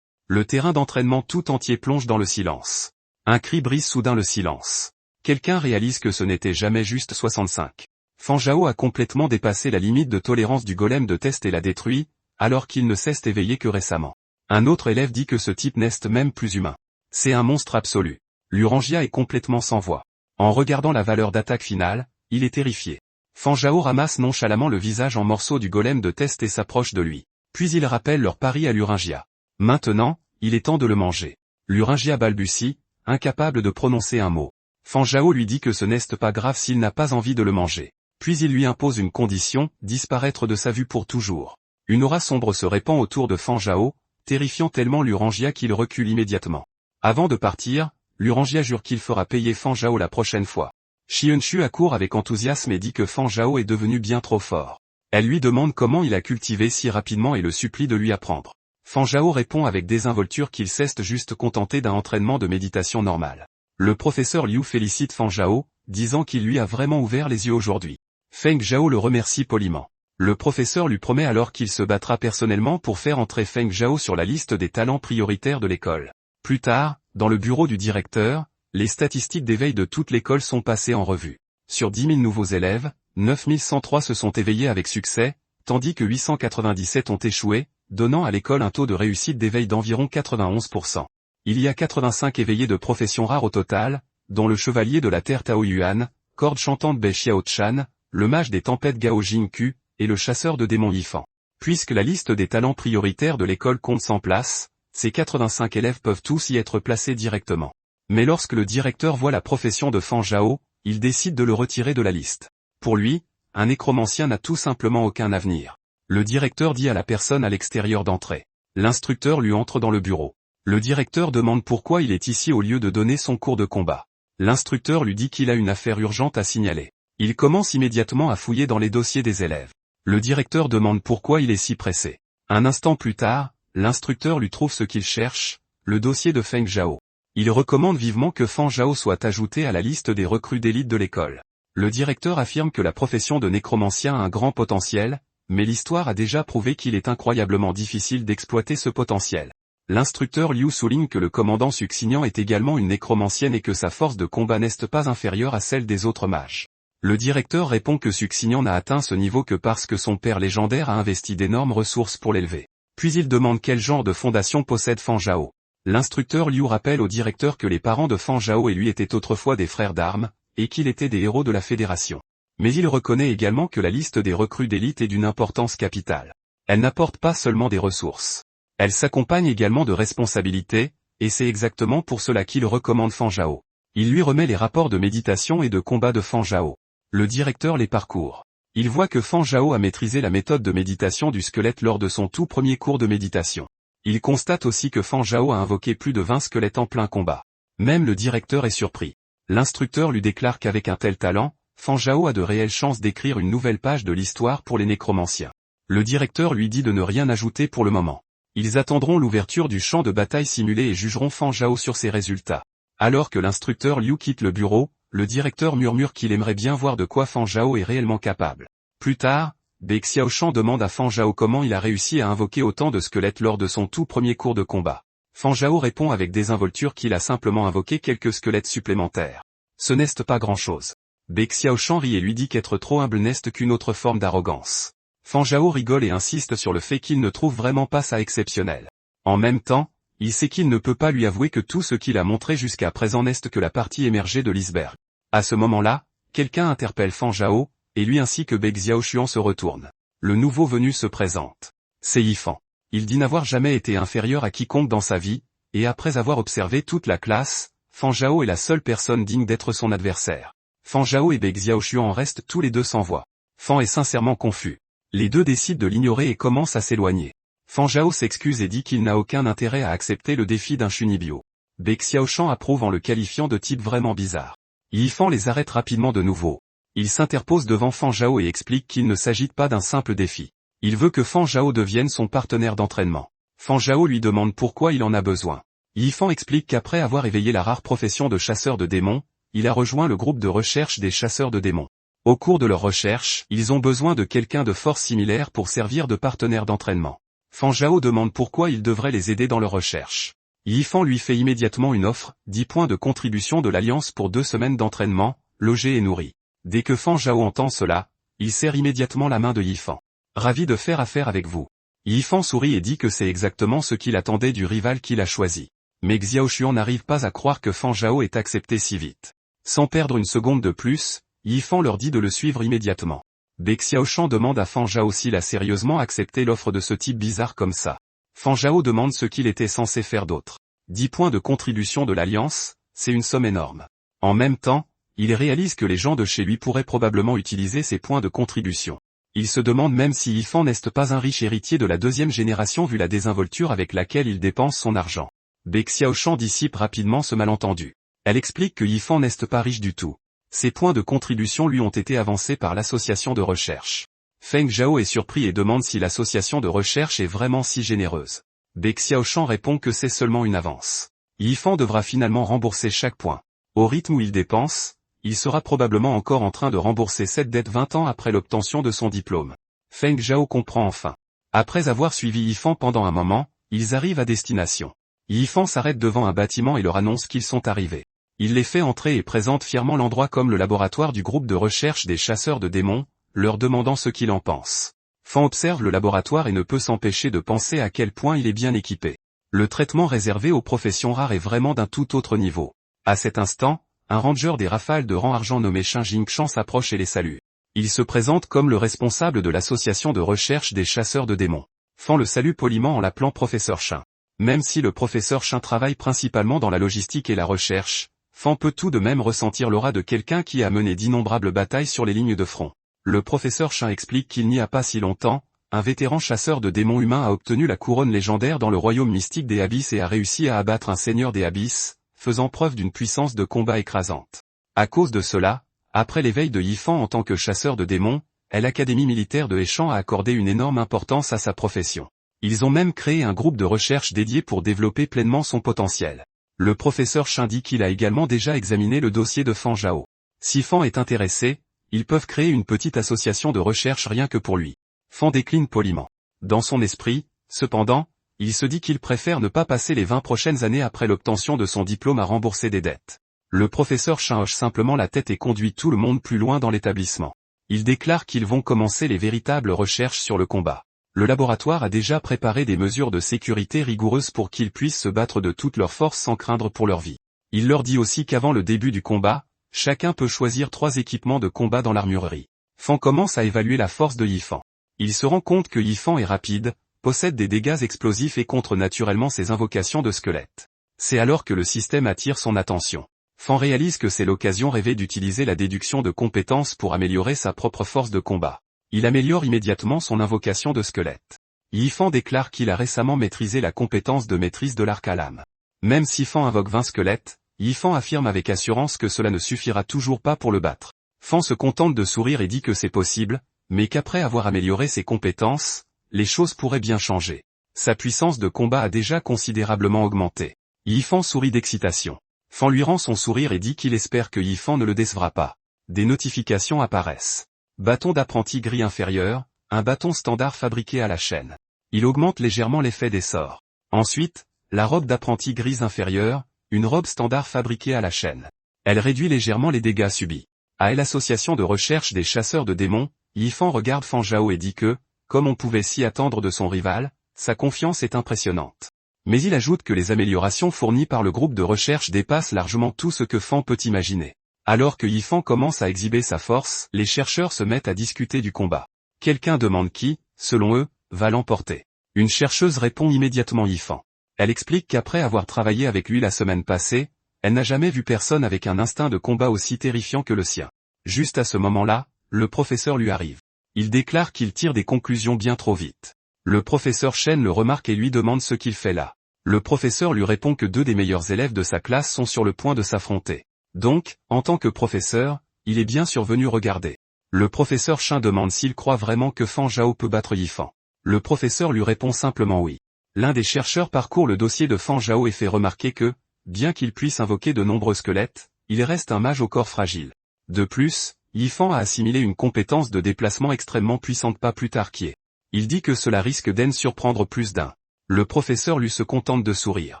Le terrain d'entraînement tout entier plonge dans le silence. Un cri brise soudain le silence. Quelqu'un réalise que ce n'était jamais juste 65. Fan Zhao a complètement dépassé la limite de tolérance du golem de test et l'a détruit, alors qu'il ne s'est éveillé que récemment. Un autre élève dit que ce type n'est même plus humain. C'est un monstre absolu. Luranjia est complètement sans voix. En regardant la valeur d'attaque finale, il est terrifié. Fan Zhao ramasse nonchalamment le visage en morceaux du golem de test et s'approche de lui. Puis il rappelle leur pari à Luranjia. Maintenant, il est temps de le manger. Luranjia balbutie, incapable de prononcer un mot. Fan Zhao lui dit que ce n'est pas grave s'il n'a pas envie de le manger. Puis il lui impose une condition, disparaître de sa vue pour toujours. Une aura sombre se répand autour de Fan Zhao, terrifiant tellement Luranjia qu'il recule immédiatement. Avant de partir, Luranjia jure qu'il fera payer Fan Zhao la prochaine fois. Xianshu accourt avec enthousiasme et dit que Fan Zhao est devenu bien trop fort. Elle lui demande comment il a cultivé si rapidement et le supplie de lui apprendre. Fan Zhao répond avec désinvolture qu'il s'est juste contenté d'un entraînement de méditation normal. Le professeur Liu félicite Fan Zhao, disant qu'il lui a vraiment ouvert les yeux aujourd'hui. Feng Zhao le remercie poliment. Le professeur lui promet alors qu'il se battra personnellement pour faire entrer Feng Zhao sur la liste des talents prioritaires de l'école. Plus tard, dans le bureau du directeur, les statistiques d'éveil de toute l'école sont passées en revue. Sur 10 000 nouveaux élèves, 9 103 se sont éveillés avec succès, tandis que 897 ont échoué, donnant à l'école un taux de réussite d'éveil d'environ 91%. Il y a 85 éveillés de professions rares au total, dont le chevalier de la terre Tao Yuan, corde chantante Bei Xiao Chan, le mage des tempêtes Gao Jingku, et le chasseur de démons Yifan. Puisque la liste des talents prioritaires de l'école compte 100 places, ces 85 élèves peuvent tous y être placés directement. Mais lorsque le directeur voit la profession de Fan Zhao, il décide de le retirer de la liste. Pour lui, un nécromancien n'a tout simplement aucun avenir. Le directeur dit à la personne à l'extérieur d'entrer. L'instructeur lui entre dans le bureau. Le directeur demande pourquoi il est ici au lieu de donner son cours de combat. L'instructeur lui dit qu'il a une affaire urgente à signaler. Il commence immédiatement à fouiller dans les dossiers des élèves. Le directeur demande pourquoi il est si pressé. Un instant plus tard, l'instructeur lui trouve ce qu'il cherche, le dossier de Feng Zhao. Il recommande vivement que Fan Zhao soit ajouté à la liste des recrues d'élite de l'école. Le directeur affirme que la profession de nécromancien a un grand potentiel, mais l'histoire a déjà prouvé qu'il est incroyablement difficile d'exploiter ce potentiel. L'instructeur Liu souligne que le commandant Suxignan est également une nécromancienne et que sa force de combat n'est pas inférieure à celle des autres mages. Le directeur répond que Suxignan n'a atteint ce niveau que parce que son père légendaire a investi d'énormes ressources pour l'élever. Puis il demande quel genre de fondation possède Fan Zhao. L'instructeur Liu rappelle au directeur que les parents de Fan Zhao et lui étaient autrefois des frères d'armes, et qu'il était des héros de la fédération. Mais il reconnaît également que la liste des recrues d'élite est d'une importance capitale. Elle n'apporte pas seulement des ressources. Elle s'accompagne également de responsabilités, et c'est exactement pour cela qu'il recommande Fan Zhao. Il lui remet les rapports de méditation et de combat de Fan Zhao. Le directeur les parcourt. Il voit que Fan Zhao a maîtrisé la méthode de méditation du squelette lors de son tout premier cours de méditation. Il constate aussi que Fan Zhao a invoqué plus de 20 squelettes en plein combat. Même le directeur est surpris. L'instructeur lui déclare qu'avec un tel talent, Fan Zhao a de réelles chances d'écrire une nouvelle page de l'histoire pour les nécromanciens. Le directeur lui dit de ne rien ajouter pour le moment. Ils attendront l'ouverture du champ de bataille simulé et jugeront Fan Zhao sur ses résultats. Alors que l'instructeur Liu quitte le bureau, le directeur murmure qu'il aimerait bien voir de quoi Fan Zhao est réellement capable. Plus tard, Bei Xiaoshan demande à Fan Zhao comment il a réussi à invoquer autant de squelettes lors de son tout premier cours de combat. Fan Zhao répond avec désinvolture qu'il a simplement invoqué quelques squelettes supplémentaires. Ce n'est pas grand-chose. Bai Xiaoshan rit et lui dit qu'être trop humble n'est qu'une autre forme d'arrogance. Fan Zhao rigole et insiste sur le fait qu'il ne trouve vraiment pas ça exceptionnel. En même temps, il sait qu'il ne peut pas lui avouer que tout ce qu'il a montré jusqu'à présent n'est que la partie émergée de l'iceberg. À ce moment-là, quelqu'un interpelle Fan Zhao, et lui ainsi que Bai Xiaoshan se retournent. Le nouveau venu se présente. C'est Yifan. Il dit n'avoir jamais été inférieur à quiconque dans sa vie, et après avoir observé toute la classe, Fan Zhao est la seule personne digne d'être son adversaire. Fan Zhao et Bai Xiaoshan en restent tous les deux sans voix. Fan est sincèrement confus. Les deux décident de l'ignorer et commencent à s'éloigner. Fan Zhao s'excuse et dit qu'il n'a aucun intérêt à accepter le défi d'un Shunibyo. Bai Xiaoshan approuve en le qualifiant de type vraiment bizarre. Yifan les arrête rapidement de nouveau. Il s'interpose devant Fan Zhao et explique qu'il ne s'agit pas d'un simple défi. Il veut que Fan Zhao devienne son partenaire d'entraînement. Fan Zhao lui demande pourquoi il en a besoin. Yifan explique qu'après avoir éveillé la rare profession de chasseur de démons, il a rejoint le groupe de recherche des chasseurs de démons. Au cours de leur recherche, ils ont besoin de quelqu'un de force similaire pour servir de partenaire d'entraînement. Fan Zhao demande pourquoi il devrait les aider dans leur recherche. Yifan lui fait immédiatement une offre, 10 points de contribution de l'Alliance pour 2 semaines d'entraînement, logé et nourri. Dès que Fan Zhao entend cela, il serre immédiatement la main de Yifan. Ravi de faire affaire avec vous. Yifan sourit et dit que c'est exactement ce qu'il attendait du rival qu'il a choisi. Mais Xiaoshuan n'arrive pas à croire que Fan Zhao ait accepté si vite. Sans perdre une seconde de plus, Yifan leur dit de le suivre immédiatement. Bai Xiaoshan demande à Fan Zhao s'il a sérieusement accepté l'offre de ce type bizarre comme ça. Fan Zhao demande ce qu'il était censé faire d'autre. 10 points de contribution de l'Alliance, c'est une somme énorme. En même temps, il réalise que les gens de chez lui pourraient probablement utiliser ces points de contribution. Il se demande même si Yifan n'est pas un riche héritier de la 2e génération vu la désinvolture avec laquelle il dépense son argent. Bai Xiaoshan dissipe rapidement ce malentendu. Elle explique que Yifan n'est pas riche du tout. Ces points de contribution lui ont été avancés par l'association de recherche. Feng Zhao est surpris et demande si l'association de recherche est vraiment si généreuse. Bai Xiaoshan répond que c'est seulement une avance. Yifan devra finalement rembourser chaque point. Au rythme où il dépense, il sera probablement encore en train de rembourser cette dette 20 ans après l'obtention de son diplôme. Feng Zhao comprend enfin. Après avoir suivi Yifan pendant un moment, ils arrivent à destination. Yifan s'arrête devant un bâtiment et leur annonce qu'ils sont arrivés. Il les fait entrer et présente fièrement l'endroit comme le laboratoire du groupe de recherche des chasseurs de démons, leur demandant ce qu'il en pense. Fan observe le laboratoire et ne peut s'empêcher de penser à quel point il est bien équipé. Le traitement réservé aux professions rares est vraiment d'un tout autre niveau. À cet instant, un ranger des rafales de rang argent nommé Shin Jingshan s'approche et les salue. Il se présente comme le responsable de l'association de recherche des chasseurs de démons. Fan le salue poliment en l'appelant professeur Shin. Même si le professeur Shin travaille principalement dans la logistique et la recherche, Fan peut tout de même ressentir l'aura de quelqu'un qui a mené d'innombrables batailles sur les lignes de front. Le professeur Shin explique qu'il n'y a pas si longtemps, un vétéran chasseur de démons humains a obtenu la couronne légendaire dans le royaume mystique des Abysses et a réussi à abattre un seigneur des Abysses, faisant preuve d'une puissance de combat écrasante. À cause de cela, après l'éveil de Yifan en tant que chasseur de démons, l'Académie militaire de Heshan a accordé une énorme importance à sa profession. Ils ont même créé un groupe de recherche dédié pour développer pleinement son potentiel. Le professeur Shin dit qu'il a également déjà examiné le dossier de Fan Zhao. Si Fan est intéressé, ils peuvent créer une petite association de recherche rien que pour lui. Fan décline poliment. Dans son esprit, cependant, il se dit qu'il préfère ne pas passer les 20 prochaines années après l'obtention de son diplôme à rembourser des dettes. Le professeur Shin hoche simplement la tête et conduit tout le monde plus loin dans l'établissement. Il déclare qu'ils vont commencer les véritables recherches sur le combat. Le laboratoire a déjà préparé des mesures de sécurité rigoureuses pour qu'ils puissent se battre de toute leur force sans craindre pour leur vie. Il leur dit aussi qu'avant le début du combat, chacun peut choisir 3 équipements de combat dans l'armurerie. Fan commence à évaluer la force de Yifan. Il se rend compte que Yifan est rapide, possède des dégâts explosifs et contre naturellement ses invocations de squelettes. C'est alors que le système attire son attention. Fan réalise que c'est l'occasion rêvée d'utiliser la déduction de compétences pour améliorer sa propre force de combat. Il améliore immédiatement son invocation de squelette. Yifan déclare qu'il a récemment maîtrisé la compétence de maîtrise de l'arc à lame. Même si Fan invoque 20 squelettes, Yifan affirme avec assurance que cela ne suffira toujours pas pour le battre. Fan se contente de sourire et dit que c'est possible, mais qu'après avoir amélioré ses compétences, les choses pourraient bien changer. Sa puissance de combat a déjà considérablement augmenté. Yifan sourit d'excitation. Fan lui rend son sourire et dit qu'il espère que Yifan ne le décevra pas. Des notifications apparaissent. Bâton d'apprenti gris inférieur, un bâton standard fabriqué à la chaîne. Il augmente légèrement l'effet des sorts. Ensuite, La robe d'apprenti grise inférieure, une robe standard fabriquée à la chaîne. Elle réduit légèrement les dégâts subis. À l'association de recherche des chasseurs de démons, Yifan regarde Fan Zhao et dit que, comme on pouvait s'y attendre de son rival, sa confiance est impressionnante. Mais il ajoute que les améliorations fournies par le groupe de recherche dépassent largement tout ce que Fan peut imaginer. Alors que Yifan commence à exhiber sa force, les chercheurs se mettent à discuter du combat. Quelqu'un demande qui, selon eux, va l'emporter. Une chercheuse répond immédiatement Yifan. Elle explique qu'après avoir travaillé avec lui la semaine passée, elle n'a jamais vu personne avec un instinct de combat aussi terrifiant que le sien. Juste à ce moment-là, le professeur lui arrive. Il déclare qu'il tire des conclusions bien trop vite. Le professeur Shen le remarque et lui demande ce qu'il fait là. Le professeur lui répond que 2 des meilleurs élèves de sa classe sont sur le point de s'affronter. Donc, en tant que professeur, il est bien survenu regarder. Le professeur Shen demande s'il croit vraiment que Fan Zhao peut battre Yifan. Le professeur lui répond simplement oui. L'un des chercheurs parcourt le dossier de Fan Zhao et fait remarquer que, bien qu'il puisse invoquer de nombreux squelettes, il reste un mage au corps fragile. De plus, Yifan a assimilé une compétence de déplacement extrêmement puissante pas plus tard qu'hier. Il dit que cela risque d'en surprendre plus d'un. Le professeur lui se contente de sourire.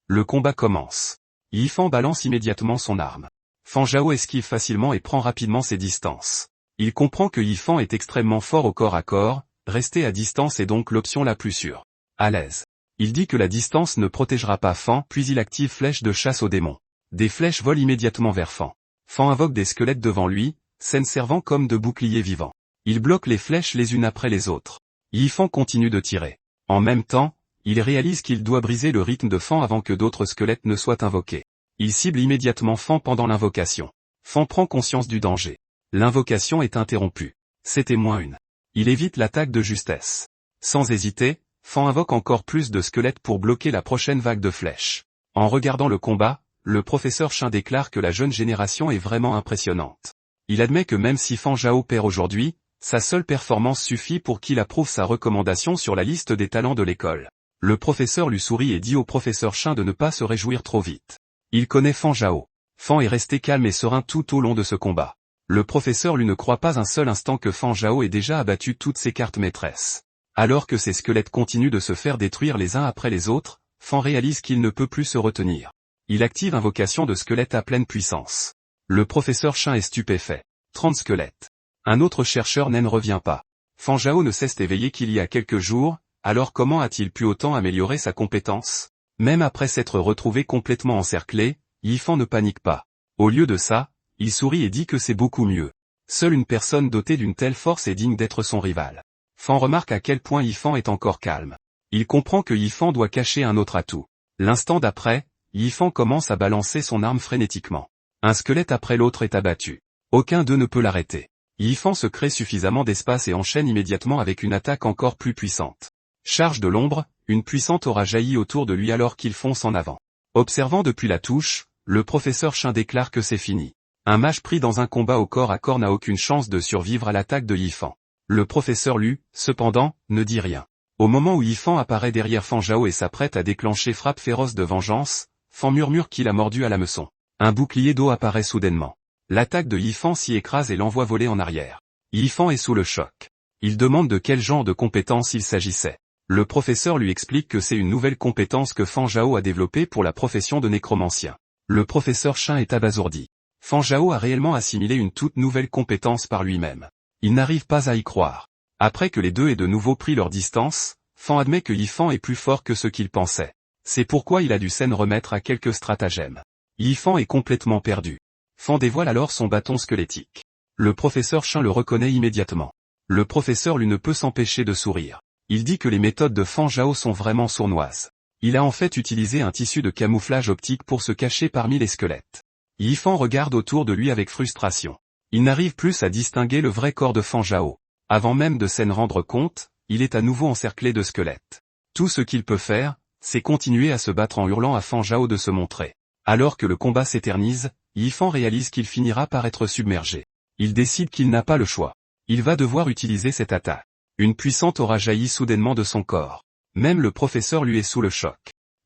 Le combat commence. Yifan balance immédiatement son arme. Fan Zhao esquive facilement et prend rapidement ses distances. Il comprend que Yifan est extrêmement fort au corps à corps, rester à distance est donc l'option la plus sûre. À l'aise. Il dit que la distance ne protégera pas Fan, puis il active flèche de chasse aux démons. Des flèches volent immédiatement vers Fan. Fan invoque des squelettes devant lui, scène servant comme de boucliers vivants. Il bloque les flèches les unes après les autres. Yifan continue de tirer. En même temps, il réalise qu'il doit briser le rythme de Fan avant que d'autres squelettes ne soient invoqués. Il cible immédiatement Fan pendant l'invocation. Fan prend conscience du danger. L'invocation est interrompue. C'était -1. Il évite l'attaque de justesse. Sans hésiter, Fan invoque encore plus de squelettes pour bloquer la prochaine vague de flèches. En regardant le combat, le professeur Shen déclare que la jeune génération est vraiment impressionnante. Il admet que même si Fan Zhao perd aujourd'hui, sa seule performance suffit pour qu'il approuve sa recommandation sur la liste des talents de l'école. Le professeur lui sourit et dit au professeur Shen de ne pas se réjouir trop vite. Il connaît Fan Zhao. Fan est resté calme et serein tout au long de ce combat. Le professeur lui ne croit pas un seul instant que Fan Zhao ait déjà abattu toutes ses cartes maîtresses. Alors que ses squelettes continuent de se faire détruire les uns après les autres, Fan réalise qu'il ne peut plus se retenir. Il active invocation de squelettes à pleine puissance. Le professeur Shen est stupéfait. 30 squelettes. Un autre chercheur n'en revient pas. Fan Zhao ne cesse d'éveiller qu'il y a quelques jours, alors comment a-t-il pu autant améliorer sa compétence? Même après s'être retrouvé complètement encerclé, Yifan ne panique pas. Au lieu de ça, il sourit et dit que c'est beaucoup mieux. Seule une personne dotée d'une telle force est digne d'être son rival. Fan remarque à quel point Yifan est encore calme. Il comprend que Yifan doit cacher un autre atout. L'instant d'après, Yifan commence à balancer son arme frénétiquement. Un squelette après l'autre est abattu. Aucun d'eux ne peut l'arrêter. Yifan se crée suffisamment d'espace et enchaîne immédiatement avec une attaque encore plus puissante. Charge de l'ombre, une puissante aura jailli autour de lui alors qu'il fonce en avant. Observant depuis la touche, le professeur Shen déclare que c'est fini. Un mage pris dans un combat au corps à corps n'a aucune chance de survivre à l'attaque de Yifan. Le professeur Lu, cependant, ne dit rien. Au moment où Yifan apparaît derrière Fan Zhao et s'apprête à déclencher frappe féroce de vengeance, Fan murmure qu'il a mordu à l'hameçon. Un bouclier d'eau apparaît soudainement. L'attaque de Yifan s'y écrase et l'envoie voler en arrière. Yifan est sous le choc. Il demande de quel genre de compétence il s'agissait. Le professeur lui explique que c'est une nouvelle compétence que Fan Zhao a développée pour la profession de nécromancien. Le professeur Shen est abasourdi. Fan Zhao a réellement assimilé une toute nouvelle compétence par lui-même. Il n'arrive pas à y croire. Après que les deux aient de nouveau pris leur distance, Fan admet que Yifan est plus fort que ce qu'il pensait. C'est pourquoi il a dû s'en remettre à quelques stratagèmes. Yifan est complètement perdu. Fan dévoile alors son bâton squelettique. Le professeur Shen le reconnaît immédiatement. Le professeur lui ne peut s'empêcher de sourire. Il dit que les méthodes de Fan Zhao sont vraiment sournoises. Il a en fait utilisé un tissu de camouflage optique pour se cacher parmi les squelettes. Yifan regarde autour de lui avec frustration. Il n'arrive plus à distinguer le vrai corps de Fan Zhao. Avant même de s'en rendre compte, il est à nouveau encerclé de squelettes. Tout ce qu'il peut faire, c'est continuer à se battre en hurlant à Fan Zhao de se montrer. Alors que le combat s'éternise, Yifan réalise qu'il finira par être submergé. Il décide qu'il n'a pas le choix. Il va devoir utiliser cette attaque. Une puissante aura jailli soudainement de son corps. Même le professeur lui est sous le choc.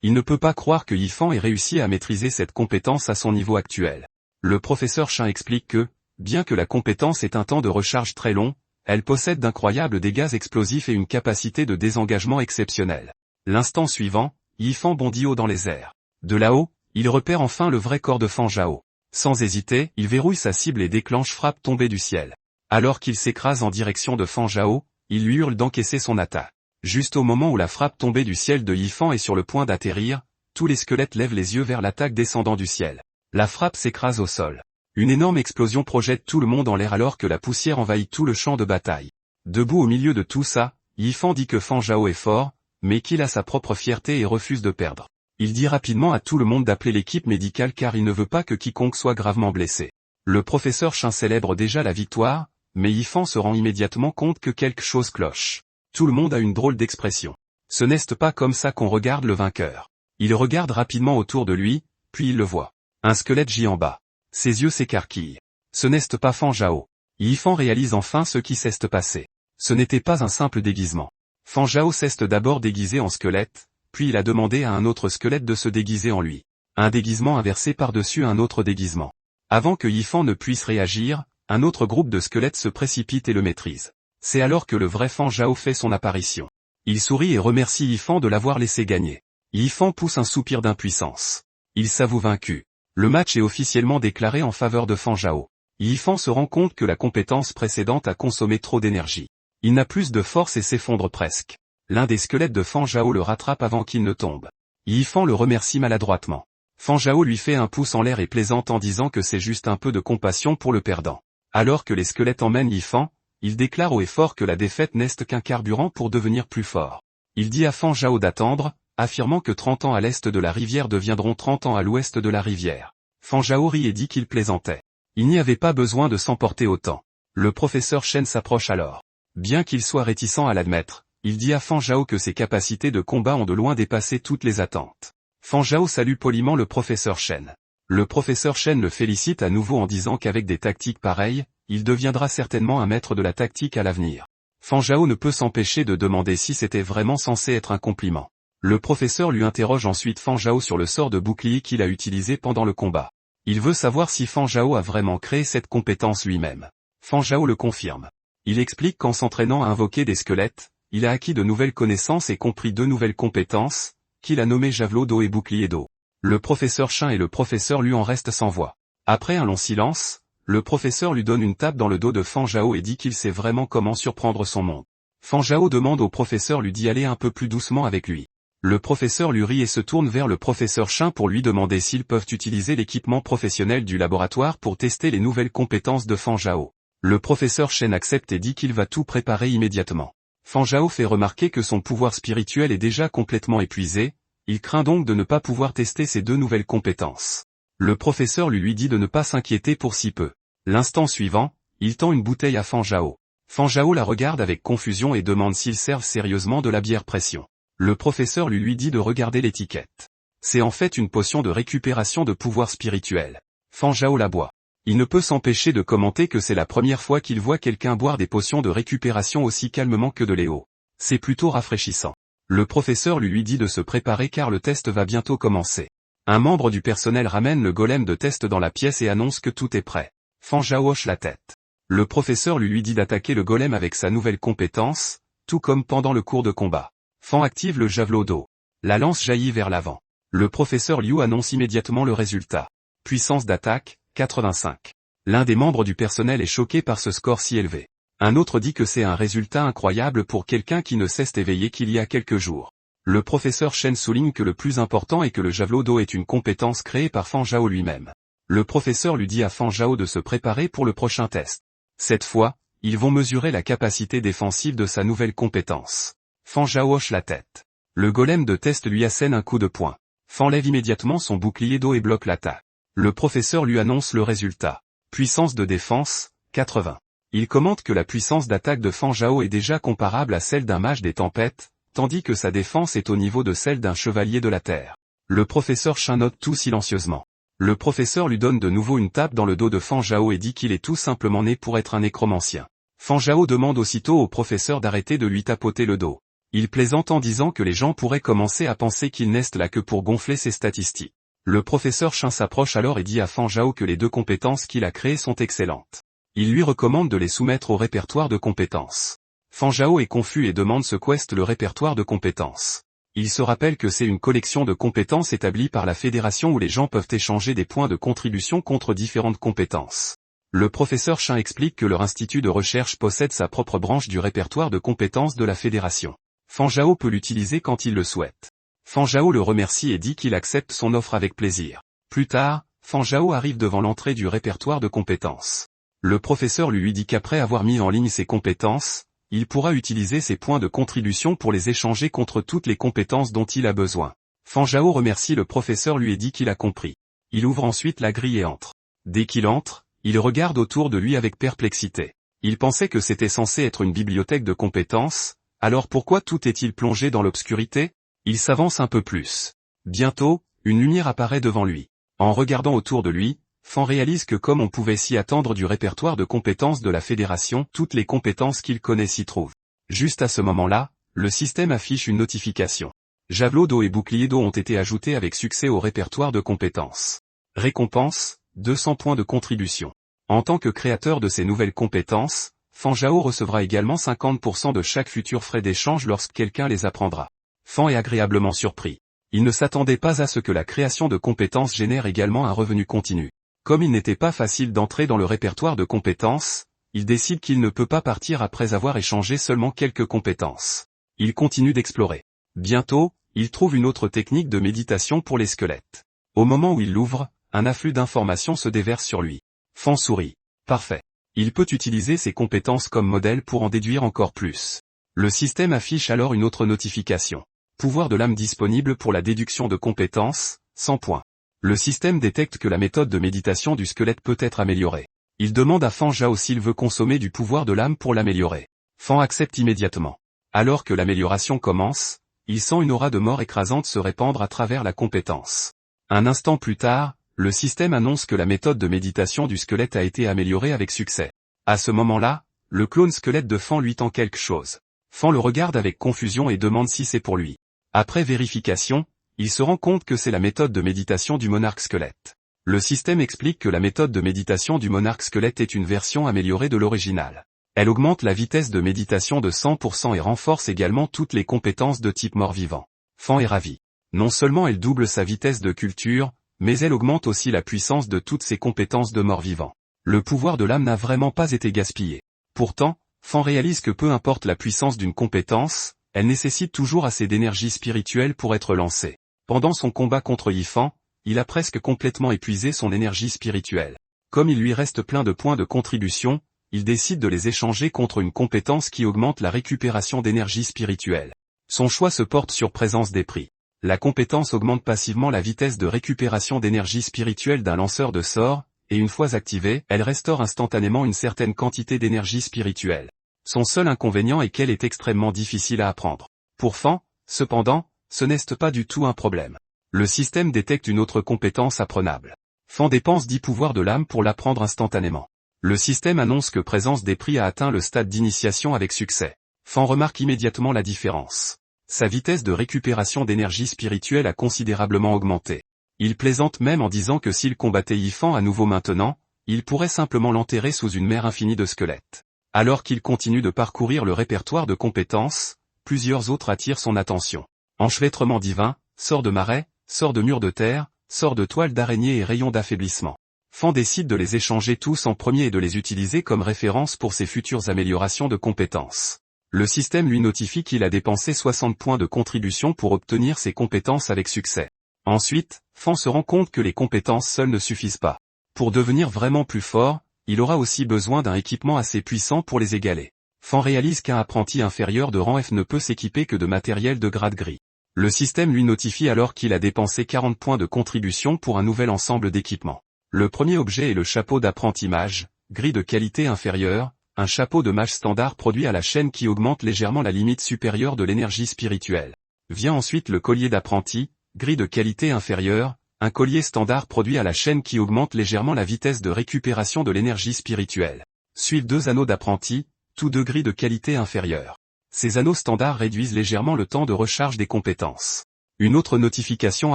Il ne peut pas croire que Yifan ait réussi à maîtriser cette compétence à son niveau actuel. Le professeur Shen explique que, bien que la compétence ait un temps de recharge très long, elle possède d'incroyables dégâts explosifs et une capacité de désengagement exceptionnelle. L'instant suivant, Yifan bondit haut dans les airs. De là-haut, il repère enfin le vrai corps de Fan Zhao. Sans hésiter, il verrouille sa cible et déclenche frappe tombée du ciel. Alors qu'il s'écrase en direction de Fan Zhao, il lui hurle d'encaisser son attaque. Juste au moment où la frappe tombée du ciel de Yifan est sur le point d'atterrir, tous les squelettes lèvent les yeux vers l'attaque descendant du ciel. La frappe s'écrase au sol. Une énorme explosion projette tout le monde en l'air alors que la poussière envahit tout le champ de bataille. Debout au milieu de tout ça, Yifan dit que Fan Zhao est fort, mais qu'il a sa propre fierté et refuse de perdre. Il dit rapidement à tout le monde d'appeler l'équipe médicale car il ne veut pas que quiconque soit gravement blessé. Le professeur Shin célèbre déjà la victoire, mais Yifan se rend immédiatement compte que quelque chose cloche. Tout le monde a une drôle d'expression. Ce n'est pas comme ça qu'on regarde le vainqueur. Il regarde rapidement autour de lui, puis il le voit. Un squelette gît en bas. Ses yeux s'écarquillent. Ce n'est pas Fan Zhao. Yifan réalise enfin ce qui s'est passé. Ce n'était pas un simple déguisement. Fan Zhao s'est d'abord déguisé en squelette, puis il a demandé à un autre squelette de se déguiser en lui. Un déguisement inversé par-dessus un autre déguisement. Avant que Yifan ne puisse réagir, un autre groupe de squelettes se précipite et le maîtrise. C'est alors que le vrai Fan Zhao fait son apparition. Il sourit et remercie Yifan de l'avoir laissé gagner. Yifan pousse un soupir d'impuissance. Il s'avoue vaincu. Le match est officiellement déclaré en faveur de Fan Zhao. Yifan se rend compte que la compétence précédente a consommé trop d'énergie. Il n'a plus de force et s'effondre presque. L'un des squelettes de Fan Zhao le rattrape avant qu'il ne tombe. Yifan le remercie maladroitement. Fan Zhao lui fait un pouce en l'air et plaisante en disant que c'est juste un peu de compassion pour le perdant. Alors que les squelettes emmènent Yifan, il déclare haut et fort que la défaite n'est qu'un carburant pour devenir plus fort. Il dit à Fan Zhao d'attendre, affirmant que 30 ans à l'est de la rivière deviendront 30 ans à l'ouest de la rivière. Fan Zhao rit et dit qu'il plaisantait. Il n'y avait pas besoin de s'emporter autant. Le professeur Shen s'approche alors. Bien qu'il soit réticent à l'admettre, il dit à Fan Zhao que ses capacités de combat ont de loin dépassé toutes les attentes. Fan Zhao salue poliment le professeur Shen. Le professeur Shen le félicite à nouveau en disant qu'avec des tactiques pareilles, il deviendra certainement un maître de la tactique à l'avenir. Fan Zhao ne peut s'empêcher de demander si c'était vraiment censé être un compliment. Le professeur lui interroge ensuite Fan Zhao sur le sort de bouclier qu'il a utilisé pendant le combat. Il veut savoir si Fan Zhao a vraiment créé cette compétence lui-même. Fan Zhao le confirme. Il explique qu'en s'entraînant à invoquer des squelettes, il a acquis de nouvelles connaissances et compris 2 nouvelles compétences, qu'il a nommées javelot d'eau et bouclier d'eau. Le professeur Shin et le professeur Lu en restent sans voix. Après un long silence, le professeur lui donne une tape dans le dos de Fan Zhao et dit qu'il sait vraiment comment surprendre son monde. Fan Zhao demande au professeur Lu d'y aller un peu plus doucement avec lui. Le professeur Lu rit et se tourne vers le professeur Shin pour lui demander s'ils peuvent utiliser l'équipement professionnel du laboratoire pour tester les nouvelles compétences de Fan Zhao. Le professeur Shen accepte et dit qu'il va tout préparer immédiatement. Fan Zhao fait remarquer que son pouvoir spirituel est déjà complètement épuisé, il craint donc de ne pas pouvoir tester ces 2 nouvelles compétences. Le professeur lui dit de ne pas s'inquiéter pour si peu. L'instant suivant, il tend une bouteille à Fan Zhao. Fan Zhao la regarde avec confusion et demande s'ils servent sérieusement de la bière pression. Le professeur lui dit de regarder l'étiquette. C'est en fait une potion de récupération de pouvoir spirituel. Fan Zhao la boit. Il ne peut s'empêcher de commenter que c'est la première fois qu'il voit quelqu'un boire des potions de récupération aussi calmement que de l'eau. C'est plutôt rafraîchissant. Le professeur lui dit de se préparer car le test va bientôt commencer. Un membre du personnel ramène le golem de test dans la pièce et annonce que tout est prêt. Fan Zhao hoche la tête. Le professeur lui dit d'attaquer le golem avec sa nouvelle compétence, tout comme pendant le cours de combat. Fan active le javelot d'eau. La lance jaillit vers l'avant. Le professeur Liu annonce immédiatement le résultat. Puissance d'attaque, 85. L'un des membres du personnel est choqué par ce score si élevé. Un autre dit que c'est un résultat incroyable pour quelqu'un qui ne s'est éveillé qu'il y a quelques jours. Le professeur Shen souligne que le plus important est que le javelot d'eau est une compétence créée par Fan Zhao lui-même. Le professeur lui dit à Fan Zhao de se préparer pour le prochain test. Cette fois, ils vont mesurer la capacité défensive de sa nouvelle compétence. Fan Zhao hoche la tête. Le golem de test lui assène un coup de poing. Fan lève immédiatement son bouclier d'eau et bloque l'attaque. Le professeur lui annonce le résultat. Puissance de défense, 80. Il commente que la puissance d'attaque de Fan Zhao est déjà comparable à celle d'un mage des tempêtes, tandis que sa défense est au niveau de celle d'un chevalier de la terre. Le professeur Shin note tout silencieusement. Le professeur lui donne de nouveau une tape dans le dos de Fan Zhao et dit qu'il est tout simplement né pour être un nécromancien. Fan Zhao demande aussitôt au professeur d'arrêter de lui tapoter le dos. Il plaisante en disant que les gens pourraient commencer à penser qu'il n'est là que pour gonfler ses statistiques. Le professeur Shin s'approche alors et dit à Fan Zhao que les 2 compétences qu'il a créées sont excellentes. Il lui recommande de les soumettre au répertoire de compétences. Fan Zhao est confus et demande ce qu'est le répertoire de compétences. Il se rappelle que c'est une collection de compétences établie par la fédération où les gens peuvent échanger des points de contribution contre différentes compétences. Le professeur Chin explique que leur institut de recherche possède sa propre branche du répertoire de compétences de la fédération. Fan Zhao peut l'utiliser quand il le souhaite. Fan Zhao le remercie et dit qu'il accepte son offre avec plaisir. Plus tard, Fan Zhao arrive devant l'entrée du répertoire de compétences. Le professeur lui dit qu'après avoir mis en ligne ses compétences, il pourra utiliser ses points de contribution pour les échanger contre toutes les compétences dont il a besoin. Fan Zhao remercie le professeur lui et dit qu'il a compris. Il ouvre ensuite la grille et entre. Dès qu'il entre, il regarde autour de lui avec perplexité. Il pensait que c'était censé être une bibliothèque de compétences, alors pourquoi tout est-il plongé dans l'obscurité? Il s'avance un peu plus. Bientôt, une lumière apparaît devant lui. En regardant autour de lui, Fan réalise que comme on pouvait s'y attendre du répertoire de compétences de la fédération, toutes les compétences qu'il connaît s'y trouvent. Juste à ce moment-là, le système affiche une notification. Javelot d'eau et bouclier d'eau ont été ajoutés avec succès au répertoire de compétences. Récompense, 200 points de contribution. En tant que créateur de ces nouvelles compétences, Fan Zhao recevra également 50% de chaque futur frais d'échange lorsque quelqu'un les apprendra. Fan est agréablement surpris. Il ne s'attendait pas à ce que la création de compétences génère également un revenu continu. Comme il n'était pas facile d'entrer dans le répertoire de compétences, il décide qu'il ne peut pas partir après avoir échangé seulement quelques compétences. Il continue d'explorer. Bientôt, il trouve une autre technique de méditation pour les squelettes. Au moment où il l'ouvre, un afflux d'informations se déverse sur lui. Fan sourit. Parfait. Il peut utiliser ses compétences comme modèle pour en déduire encore plus. Le système affiche alors une autre notification. Pouvoir de l'âme disponible pour la déduction de compétences, 100 points. Le système détecte que la méthode de méditation du squelette peut être améliorée. Il demande à Fan Zhao s'il veut consommer du pouvoir de l'âme pour l'améliorer. Fan accepte immédiatement. Alors que l'amélioration commence, il sent une aura de mort écrasante se répandre à travers la compétence. Un instant plus tard, le système annonce que la méthode de méditation du squelette a été améliorée avec succès. À ce moment-là, le clone squelette de Fan lui tend quelque chose. Fan le regarde avec confusion et demande si c'est pour lui. Après vérification, il se rend compte que c'est la méthode de méditation du monarque squelette. Le système explique que la méthode de méditation du monarque squelette est une version améliorée de l'original. Elle augmente la vitesse de méditation de 100% et renforce également toutes les compétences de type mort-vivant. Fan est ravi. Non seulement elle double sa vitesse de culture, mais elle augmente aussi la puissance de toutes ses compétences de mort-vivant. Le pouvoir de l'âme n'a vraiment pas été gaspillé. Pourtant, Fan réalise que peu importe la puissance d'une compétence, elle nécessite toujours assez d'énergie spirituelle pour être lancée. Pendant son combat contre Yifan, il a presque complètement épuisé son énergie spirituelle. Comme il lui reste plein de points de contribution, il décide de les échanger contre une compétence qui augmente la récupération d'énergie spirituelle. Son choix se porte sur présence des prix. La compétence augmente passivement la vitesse de récupération d'énergie spirituelle d'un lanceur de sorts, et une fois activée, elle restaure instantanément une certaine quantité d'énergie spirituelle. Son seul inconvénient est qu'elle est extrêmement difficile à apprendre. Pour Fan, cependant, ce n'est pas du tout un problème. Le système détecte une autre compétence apprenable. Fan dépense 10 pouvoirs de l'âme pour l'apprendre instantanément. Le système annonce que présence des prix a atteint le stade d'initiation avec succès. Fan remarque immédiatement la différence. Sa vitesse de récupération d'énergie spirituelle a considérablement augmenté. Il plaisante même en disant que s'il combattait Yifan à nouveau maintenant, il pourrait simplement l'enterrer sous une mer infinie de squelettes. Alors qu'il continue de parcourir le répertoire de compétences, plusieurs autres attirent son attention. Enchevêtrement divin, sort de marais, sort de mur de terre, sort de toile d'araignée et rayon d'affaiblissement. Fan décide de les échanger tous en premier et de les utiliser comme référence pour ses futures améliorations de compétences. Le système lui notifie qu'il a dépensé 60 points de contribution pour obtenir ses compétences avec succès. Ensuite, Fan se rend compte que les compétences seules ne suffisent pas. Pour devenir vraiment plus fort, il aura aussi besoin d'un équipement assez puissant pour les égaler. Fan réalise qu'un apprenti inférieur de rang F ne peut s'équiper que de matériel de grade gris. Le système lui notifie alors qu'il a dépensé 40 points de contribution pour un nouvel ensemble d'équipements. Le premier objet est le chapeau d'apprenti mage, gris de qualité inférieure, un chapeau de mage standard produit à la chaîne qui augmente légèrement la limite supérieure de l'énergie spirituelle. Vient ensuite le collier d'apprenti, gris de qualité inférieure, un collier standard produit à la chaîne qui augmente légèrement la vitesse de récupération de l'énergie spirituelle. Suivent 2 anneaux d'apprenti, tous 2 gris de qualité inférieure. Ces anneaux standards réduisent légèrement le temps de recharge des compétences. Une autre notification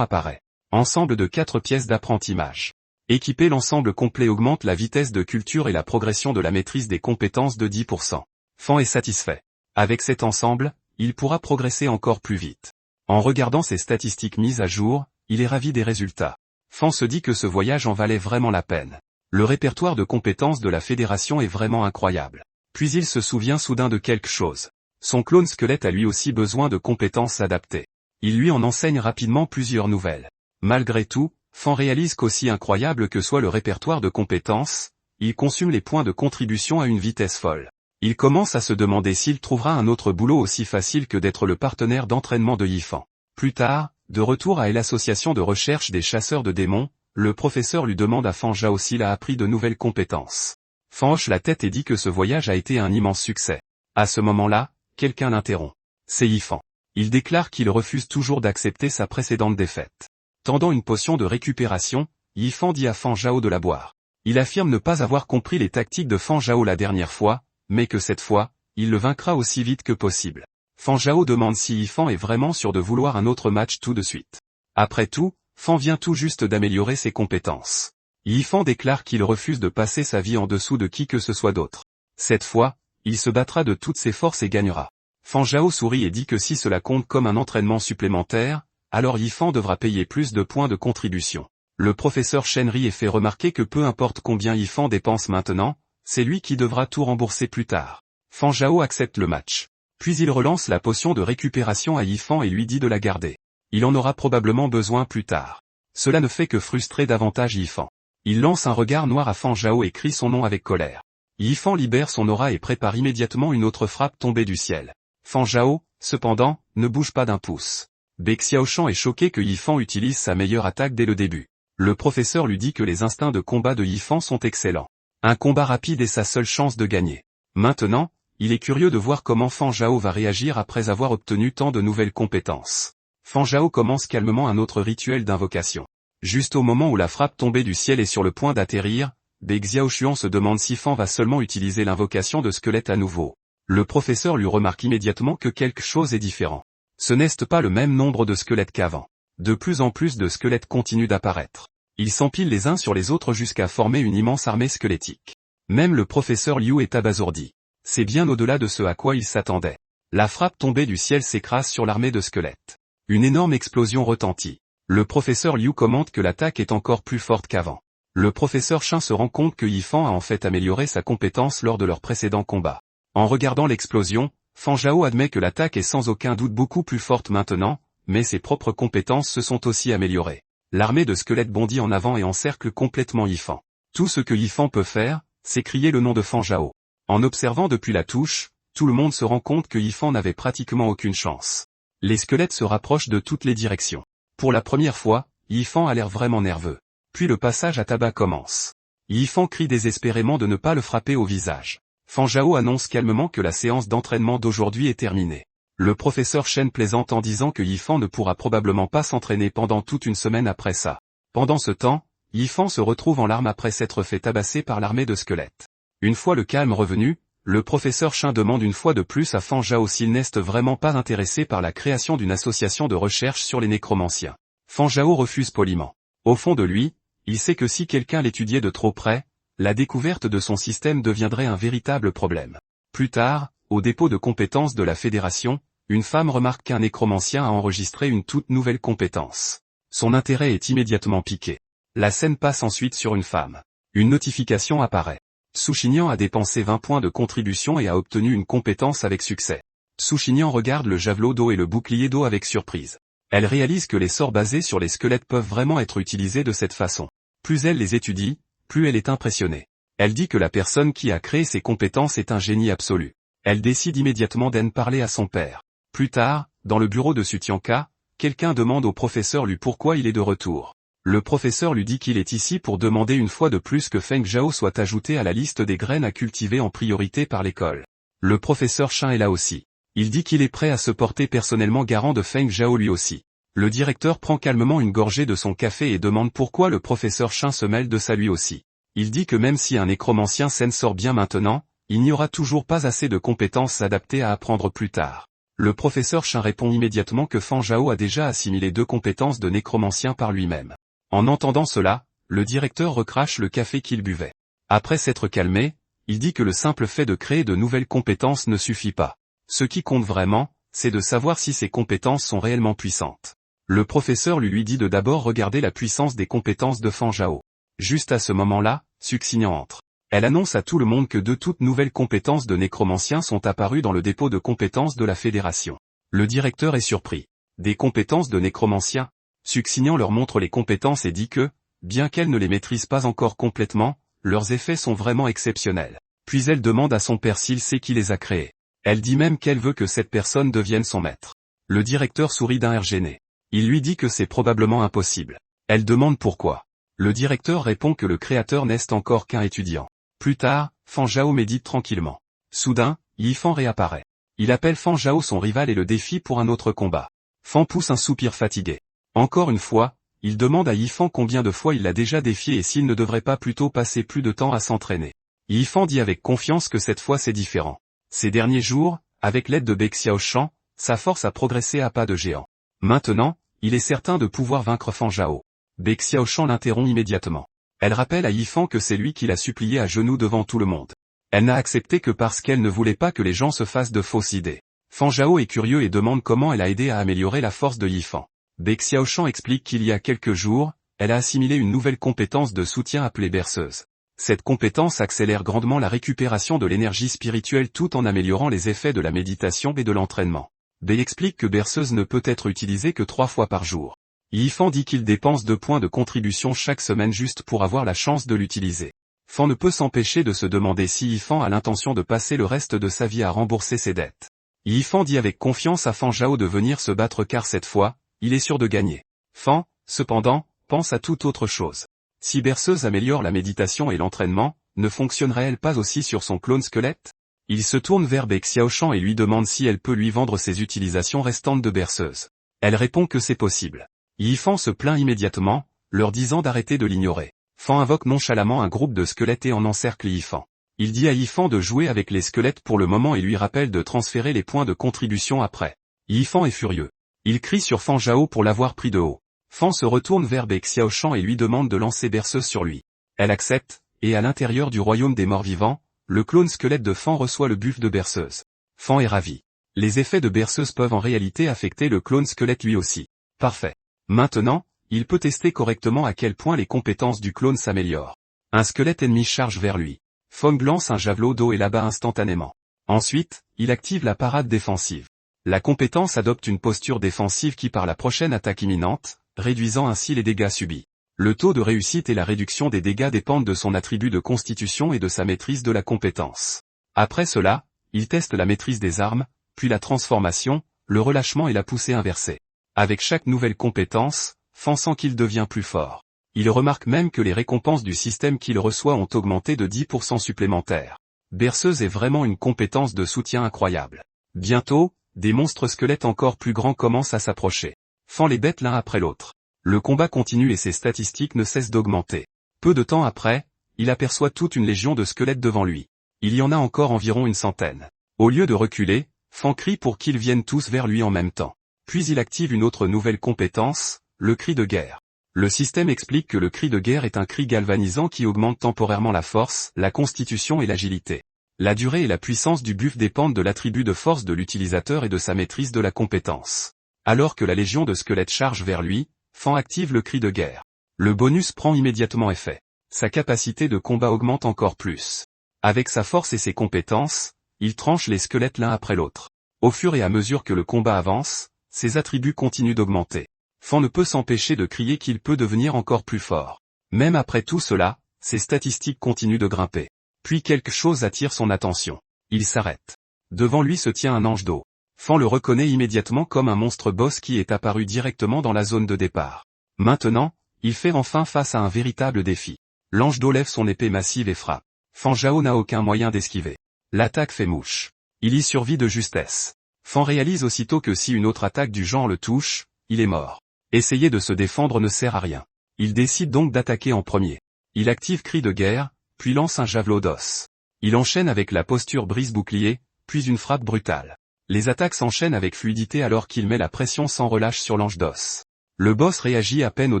apparaît. Ensemble de 4 pièces d'apprenti mage. Équiper l'ensemble complet augmente la vitesse de culture et la progression de la maîtrise des compétences de 10%. Fan est satisfait. Avec cet ensemble, il pourra progresser encore plus vite. En regardant ses statistiques mises à jour, il est ravi des résultats. Fan se dit que ce voyage en valait vraiment la peine. Le répertoire de compétences de la fédération est vraiment incroyable. Puis il se souvient soudain de quelque chose. Son clone squelette a lui aussi besoin de compétences adaptées. Il lui en enseigne rapidement plusieurs nouvelles. Malgré tout, Fan réalise qu'aussi incroyable que soit le répertoire de compétences, il consomme les points de contribution à une vitesse folle. Il commence à se demander s'il trouvera un autre boulot aussi facile que d'être le partenaire d'entraînement de Yifan. Plus tard, de retour à l'association de recherche des chasseurs de démons, le professeur lui demande à Fan Zhao s'il a appris de nouvelles compétences. Fan hoche la tête et dit que ce voyage a été un immense succès. À ce moment-là, quelqu'un l'interrompt. C'est Yifan. Il déclare qu'il refuse toujours d'accepter sa précédente défaite. Tendant une potion de récupération, Yifan dit à Fan Zhao de la boire. Il affirme ne pas avoir compris les tactiques de Fan Zhao la dernière fois, mais que cette fois, il le vaincra aussi vite que possible. Fan Zhao demande si Yifan est vraiment sûr de vouloir un autre match tout de suite. Après tout, Fan vient tout juste d'améliorer ses compétences. Yifan déclare qu'il refuse de passer sa vie en dessous de qui que ce soit d'autre. Cette fois, il se battra de toutes ses forces et gagnera. Fan Zhao sourit et dit que si cela compte comme un entraînement supplémentaire, alors Yifan devra payer plus de points de contribution. Le professeur Shen rit et fait remarquer que peu importe combien Yifan dépense maintenant, c'est lui qui devra tout rembourser plus tard. Fan Zhao accepte le match. Puis il relance la potion de récupération à Yifan et lui dit de la garder. Il en aura probablement besoin plus tard. Cela ne fait que frustrer davantage Yifan. Il lance un regard noir à Fan Zhao et crie son nom avec colère. Yifan libère son aura et prépare immédiatement une autre frappe tombée du ciel. Fan Zhao, cependant, ne bouge pas d'un pouce. Bec Xiaoshan est choqué que Yifan utilise sa meilleure attaque dès le début. Le professeur lui dit que les instincts de combat de Yifan sont excellents. Un combat rapide est sa seule chance de gagner. Maintenant, il est curieux de voir comment Fan Zhao va réagir après avoir obtenu tant de nouvelles compétences. Fan Zhao commence calmement un autre rituel d'invocation. Juste au moment où la frappe tombée du ciel est sur le point d'atterrir, Bec Xiaoshan se demande si Fan va seulement utiliser l'invocation de squelette à nouveau. Le professeur lui remarque immédiatement que quelque chose est différent. Ce n'est pas le même nombre de squelettes qu'avant. De plus en plus de squelettes continuent d'apparaître. Ils s'empilent les uns sur les autres jusqu'à former une immense armée squelettique. Même le professeur Liu est abasourdi. C'est bien au-delà de ce à quoi il s'attendait. La frappe tombée du ciel s'écrase sur l'armée de squelettes. Une énorme explosion retentit. Le professeur Liu commente que l'attaque est encore plus forte qu'avant. Le professeur Shen se rend compte que Yifan a en fait amélioré sa compétence lors de leur précédent combat. En regardant l'explosion, Fan Zhao admet que l'attaque est sans aucun doute beaucoup plus forte maintenant, mais ses propres compétences se sont aussi améliorées. L'armée de squelettes bondit en avant et encercle complètement Yifan. Tout ce que Yifan peut faire, c'est crier le nom de Fan Zhao. En observant depuis la touche, tout le monde se rend compte que Yifan n'avait pratiquement aucune chance. Les squelettes se rapprochent de toutes les directions. Pour la première fois, Yifan a l'air vraiment nerveux. Puis le passage à tabac commence. Yifan crie désespérément de ne pas le frapper au visage. Fan Zhao annonce calmement que la séance d'entraînement d'aujourd'hui est terminée. Le professeur Shen plaisante en disant que Yifan ne pourra probablement pas s'entraîner pendant toute une semaine après ça. Pendant ce temps, Yifan se retrouve en larmes après s'être fait tabasser par l'armée de squelettes. Une fois le calme revenu, le professeur Shen demande une fois de plus à Fan Zhao s'il n'est vraiment pas intéressé par la création d'une association de recherche sur les nécromanciens. Fan Zhao refuse poliment. Au fond de lui, il sait que si quelqu'un l'étudiait de trop près, la découverte de son système deviendrait un véritable problème. Plus tard, au dépôt de compétences de la Fédération, une femme remarque qu'un nécromancien a enregistré une toute nouvelle compétence. Son intérêt est immédiatement piqué. La scène passe ensuite sur une femme. Une notification apparaît. Tsushinian a dépensé 20 points de contribution et a obtenu une compétence avec succès. Tsushinian regarde le javelot d'eau et le bouclier d'eau avec surprise. Elle réalise que les sorts basés sur les squelettes peuvent vraiment être utilisés de cette façon. Plus elle les étudie, plus elle est impressionnée. Elle dit que la personne qui a créé ces compétences est un génie absolu. Elle décide immédiatement d'en parler à son père. Plus tard, dans le bureau de Sutianka, quelqu'un demande au professeur Lu pourquoi il est de retour. Le professeur lui dit qu'il est ici pour demander une fois de plus que Feng Zhao soit ajouté à la liste des graines à cultiver en priorité par l'école. Le professeur Shen est là aussi. Il dit qu'il est prêt à se porter personnellement garant de Feng Zhao lui aussi. Le directeur prend calmement une gorgée de son café et demande pourquoi le professeur Shen se mêle de ça lui aussi. Il dit que même si un nécromancien s'en sort bien maintenant, il n'y aura toujours pas assez de compétences adaptées à apprendre plus tard. Le professeur Shen répond immédiatement que Fan Zhao a déjà assimilé 2 compétences de nécromancien par lui-même. En entendant cela, le directeur recrache le café qu'il buvait. Après s'être calmé, il dit que le simple fait de créer de nouvelles compétences ne suffit pas. Ce qui compte vraiment, c'est de savoir si ses compétences sont réellement puissantes. Le professeur lui dit de d'abord regarder la puissance des compétences de Fan Zhao. Juste à ce moment-là, Suxinian entre. Elle annonce à tout le monde que de toutes nouvelles compétences de nécromancien sont apparues dans le dépôt de compétences de la Fédération. Le directeur est surpris. Des compétences de nécromancien? Suxinian leur montre les compétences et dit que, bien qu'elle ne les maîtrise pas encore complètement, leurs effets sont vraiment exceptionnels. Puis elle demande à son père s'il sait qui les a créés. Elle dit même qu'elle veut que cette personne devienne son maître. Le directeur sourit d'un air gêné. Il lui dit que c'est probablement impossible. Elle demande pourquoi. Le directeur répond que le créateur n'est encore qu'un étudiant. Plus tard, Fan Zhao médite tranquillement. Soudain, Yifan réapparaît. Il appelle Fan Zhao son rival et le défie pour un autre combat. Fan pousse un soupir fatigué. Encore une fois, il demande à Yifan combien de fois il l'a déjà défié et s'il ne devrait pas plutôt passer plus de temps à s'entraîner. Yifan dit avec confiance que cette fois c'est différent. Ces derniers jours, avec l'aide de Bai Xiaoshan, sa force a progressé à pas de géant. Maintenant, il est certain de pouvoir vaincre Fan Zhao. Bai Xiaoshan l'interrompt immédiatement. Elle rappelle à Yifan que c'est lui qui l'a supplié à genoux devant tout le monde. Elle n'a accepté que parce qu'elle ne voulait pas que les gens se fassent de fausses idées. Fan Zhao est curieux et demande comment elle a aidé à améliorer la force de Yifan. Bai Xiaoshan explique qu'il y a quelques jours, elle a assimilé une nouvelle compétence de soutien appelée berceuse. Cette compétence accélère grandement la récupération de l'énergie spirituelle tout en améliorant les effets de la méditation et de l'entraînement. Bai explique que berceuse ne peut être utilisée que 3 fois par jour. Yifan dit qu'il dépense 2 points de contribution chaque semaine juste pour avoir la chance de l'utiliser. Fan ne peut s'empêcher de se demander si Yifan a l'intention de passer le reste de sa vie à rembourser ses dettes. Yifan dit avec confiance à Fan Zhao de venir se battre car cette fois, il est sûr de gagner. Fan, cependant, pense à toute autre chose. Si berceuse améliore la méditation et l'entraînement, ne fonctionnerait-elle pas aussi sur son clone squelette? Il se tourne vers Bai Xiaoshan et lui demande si elle peut lui vendre ses utilisations restantes de berceuse. Elle répond que c'est possible. Yifan se plaint immédiatement, leur disant d'arrêter de l'ignorer. Fan invoque nonchalamment un groupe de squelettes et en encercle Yifan. Il dit à Yifan de jouer avec les squelettes pour le moment et lui rappelle de transférer les points de contribution après. Yifan est furieux. Il crie sur Fan Zhao pour l'avoir pris de haut. Fan se retourne vers Bai Xiaoshan et lui demande de lancer berceuse sur lui. Elle accepte, et à l'intérieur du royaume des morts vivants, le clone squelette de Fan reçoit le buff de berceuse. Fan est ravi. Les effets de berceuse peuvent en réalité affecter le clone squelette lui aussi. Parfait. Maintenant, il peut tester correctement à quel point les compétences du clone s'améliorent. Un squelette ennemi charge vers lui. Fan lance un javelot d'eau et l'abat instantanément. Ensuite, il active la parade défensive. La compétence adopte une posture défensive qui par la prochaine attaque imminente, réduisant ainsi les dégâts subis. Le taux de réussite et la réduction des dégâts dépendent de son attribut de constitution et de sa maîtrise de la compétence. Après cela, il teste la maîtrise des armes, puis la transformation, le relâchement et la poussée inversée. Avec chaque nouvelle compétence, Fan sent qu'il devient plus fort. Il remarque même que les récompenses du système qu'il reçoit ont augmenté de 10% supplémentaires. Berceuse est vraiment une compétence de soutien incroyable. Bientôt, des monstres squelettes encore plus grands commencent à s'approcher. Fan les bête l'un après l'autre. Le combat continue et ses statistiques ne cessent d'augmenter. Peu de temps après, il aperçoit toute une légion de squelettes devant lui. Il y en a encore environ une centaine. Au lieu de reculer, Fan crie pour qu'ils viennent tous vers lui en même temps. Puis il active une autre nouvelle compétence, le cri de guerre. Le système explique que le cri de guerre est un cri galvanisant qui augmente temporairement la force, la constitution et l'agilité. La durée et la puissance du buff dépendent de l'attribut de force de l'utilisateur et de sa maîtrise de la compétence. Alors que la légion de squelettes charge vers lui, Fan active le cri de guerre. Le bonus prend immédiatement effet. Sa capacité de combat augmente encore plus. Avec sa force et ses compétences, il tranche les squelettes l'un après l'autre. Au fur et à mesure que le combat avance, ses attributs continuent d'augmenter. Fan ne peut s'empêcher de crier qu'il peut devenir encore plus fort. Même après tout cela, ses statistiques continuent de grimper. Puis quelque chose attire son attention. Il s'arrête. Devant lui se tient un ange d'eau. Fan le reconnaît immédiatement comme un monstre boss qui est apparu directement dans la zone de départ. Maintenant, il fait enfin face à un véritable défi. L'ange d'eau lève son épée massive et frappe. Fan Zhao n'a aucun moyen d'esquiver. L'attaque fait mouche. Il y survit de justesse. Fan réalise aussitôt que si une autre attaque du genre le touche, il est mort. Essayer de se défendre ne sert à rien. Il décide donc d'attaquer en premier. Il active cri de guerre, puis lance un javelot d'os. Il enchaîne avec la posture brise-bouclier, puis une frappe brutale. Les attaques s'enchaînent avec fluidité alors qu'il met la pression sans relâche sur l'ange d'os. Le boss réagit à peine au